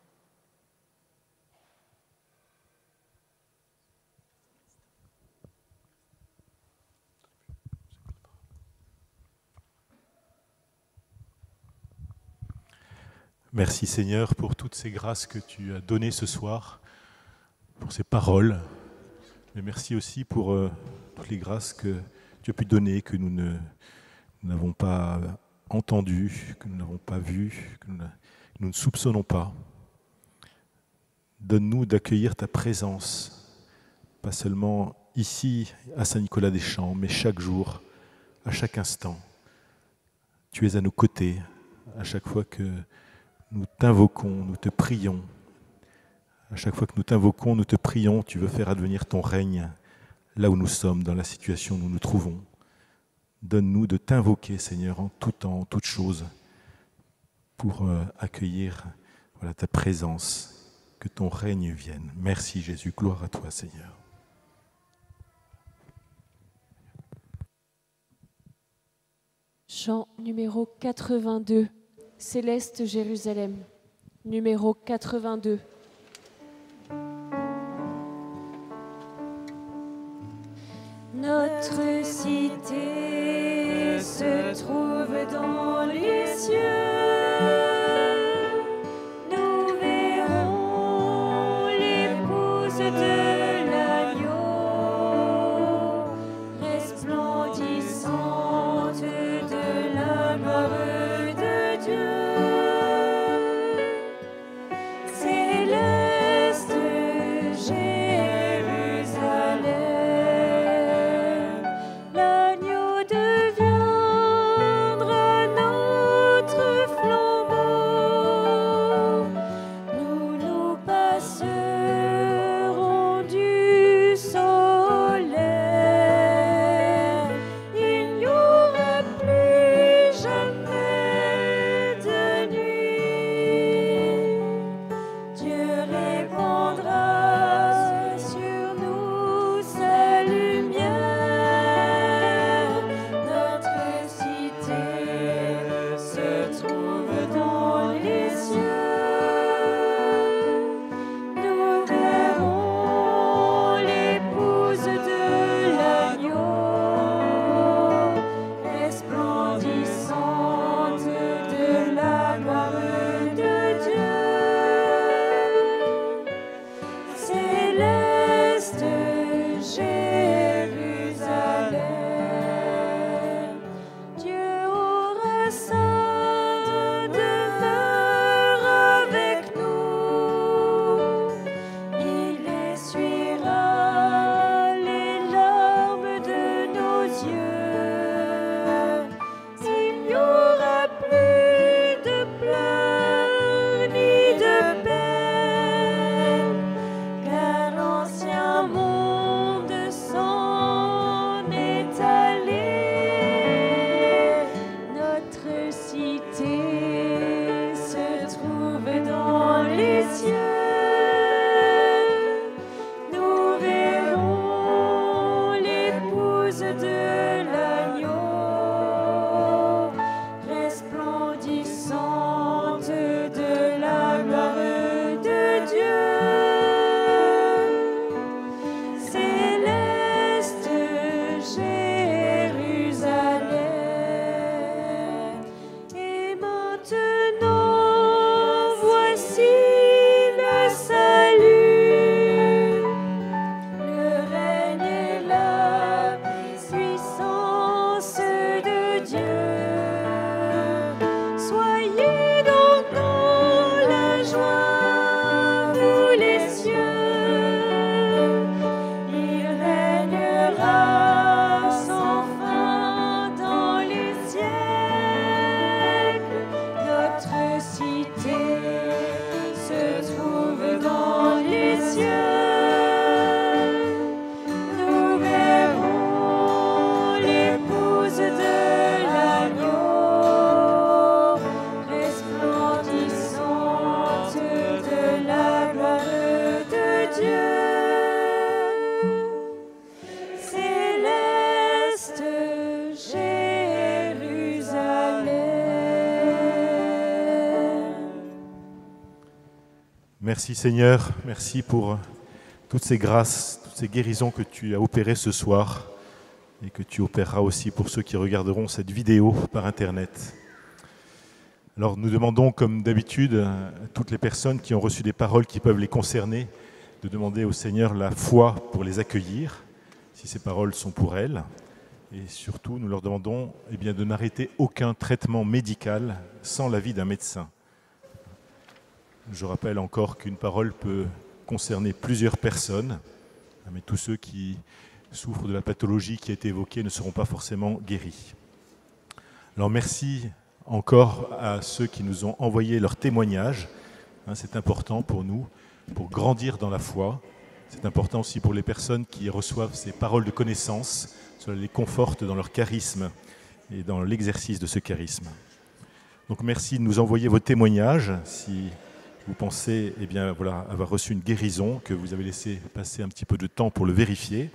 Merci Seigneur pour toutes ces grâces que tu as données ce soir, pour ces paroles. Mais merci aussi pour toutes les grâces que tu as pu donner, que nous n'avons pas entendues, que nous n'avons pas vues, que nous ne soupçonnons pas. Donne-nous d'accueillir ta présence, pas seulement ici à Saint-Nicolas-des-Champs, mais chaque jour, à chaque instant. Tu es à nos côtés, à chaque fois que nous t'invoquons, nous te prions. À chaque fois que nous t'invoquons, nous te prions, tu veux faire advenir ton règne, là où nous sommes, dans la situation où nous nous trouvons. Donne-nous de t'invoquer, Seigneur, en tout temps, en toutes choses, pour accueillir ta présence, que ton règne vienne. Merci Jésus, gloire à toi, Seigneur. Chant numéro 82, Céleste Jérusalem, numéro 82. Notre cité se trouve dans les cieux. Nous verrons l'épouse de l'agneau, resplendissante de la gloire de Dieu. Céleste Jérusalem, l'agneau deviendra notre flambeau. Nous nous passerons du soleil. Il n'y aura plus jamais de nuit. Dieu répandra sur nous sa lumière. Notre cité se trouve dans les cieux. Nous verrons l'épouse de l'agneau, resplendissante de la gloire de Dieu. Céleste Jérusalem, Dieu aura sa demeure avec nous. Il essuiera les larmes de nos yeux. Il n'y aura plus de pleurs ni de peine, car l'ancien monde s'en est allé. Notre cité se trouve dans les cieux. Nous verrons l'épouse de l'agneau, resplendissante de la gloire de Dieu. Céleste Jérusalem, et maintenant voici le salut, le règne et la puissance de Dieu. Soyez donc dans la joie, vous les cieux. Il régnera sans fin dans les siècles. Notre cité se trouve dans les cieux. Nous verrons l'épouse de l'agneau, resplendissante de la gloire de Dieu. Céleste Jérusalem. Merci Seigneur, merci pour toutes ces grâces, toutes ces guérisons que tu as opérées ce soir et que tu opéreras aussi pour ceux qui regarderont cette vidéo par Internet. Alors nous demandons, comme d'habitude, à toutes les personnes qui ont reçu des paroles qui peuvent les concerner, de demander au Seigneur la foi pour les accueillir, si ces paroles sont pour elles. Et surtout, nous leur demandons de n'arrêter aucun traitement médical sans l'avis d'un médecin. Je rappelle encore qu'une parole peut concerner plusieurs personnes, mais tous ceux qui souffrent de la pathologie qui a été évoquée ne seront pas forcément guéris. Alors merci encore à ceux qui nous ont envoyé leurs témoignages. C'est important pour nous, pour grandir dans la foi, C'est important aussi pour les personnes qui reçoivent ces paroles de connaissance, cela les conforte dans leur charisme et dans l'exercice de ce charisme. Donc merci de nous envoyer vos témoignages si vous pensez avoir reçu une guérison, que vous avez laissé passer un petit peu de temps pour le vérifier.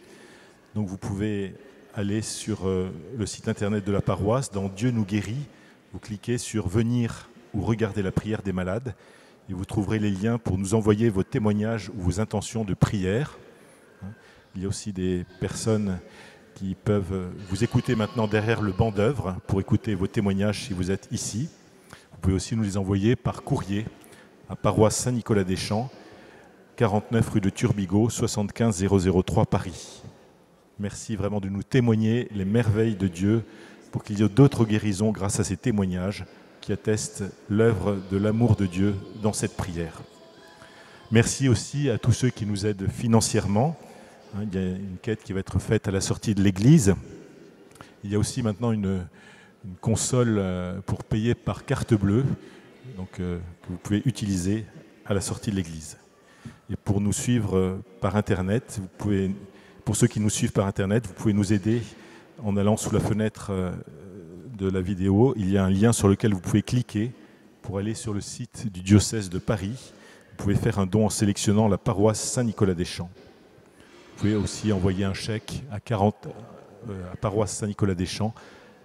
Donc vous pouvez aller sur le site internet de la paroisse, dans Dieu nous guérit, vous cliquez sur venir ou regarder la prière des malades et vous trouverez les liens pour nous envoyer vos témoignages ou vos intentions de prière. Il y a aussi des personnes qui peuvent vous écouter maintenant derrière le banc d'œuvre pour écouter vos témoignages si vous êtes ici. Vous pouvez aussi nous les envoyer par courrier à paroisse Saint-Nicolas-des-Champs, 49 rue de Turbigo, 75 003 Paris. Merci vraiment de nous témoigner les merveilles de Dieu pour qu'il y ait d'autres guérisons grâce à ces témoignages qui attestent l'œuvre de l'amour de Dieu dans cette prière. Merci aussi à tous ceux qui nous aident financièrement. Il y a une quête qui va être faite à la sortie de l'église. Il y a aussi maintenant une console pour payer par carte bleue, donc, que vous pouvez utiliser à la sortie de l'église. Et pour nous suivre par Internet, pour ceux qui nous suivent par Internet, vous pouvez nous aider en allant sous la fenêtre de la vidéo. Il y a un lien sur lequel vous pouvez cliquer pour aller sur le site du diocèse de Paris. Vous pouvez faire un don en sélectionnant la paroisse Saint-Nicolas-des-Champs. Vous pouvez aussi envoyer un chèque à paroisse Saint-Nicolas-des-Champs,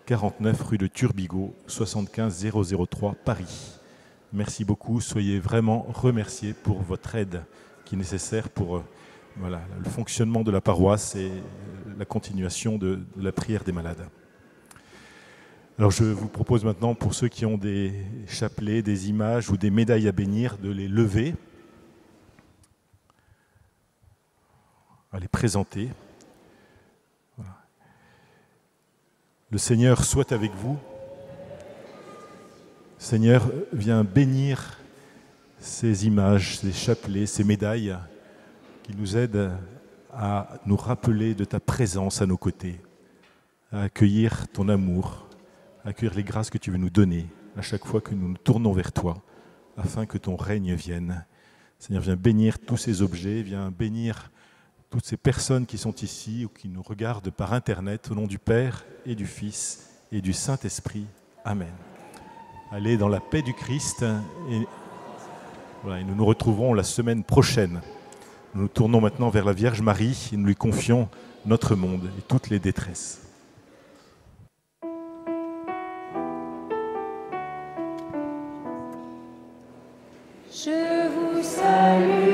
49 rue de Turbigo, 75 003 Paris. Merci beaucoup, soyez vraiment remerciés pour votre aide qui est nécessaire pour le fonctionnement de la paroisse et la continuation de la prière des malades. Alors je vous propose maintenant, pour ceux qui ont des chapelets, des images ou des médailles à bénir, de les lever, à les présenter. Voilà. Le Seigneur soit avec vous. Seigneur, viens bénir ces images, ces chapelets, ces médailles qui nous aident à nous rappeler de ta présence à nos côtés, à accueillir ton amour, à accueillir les grâces que tu veux nous donner à chaque fois que nous nous tournons vers toi, afin que ton règne vienne. Seigneur, viens bénir tous ces objets, viens bénir toutes ces personnes qui sont ici ou qui nous regardent par Internet, au nom du Père et du Fils et du Saint-Esprit. Amen. Allez dans la paix du Christ et nous nous retrouverons la semaine prochaine. Nous nous tournons maintenant vers la Vierge Marie et nous lui confions notre monde et toutes les détresses. Je vous salue.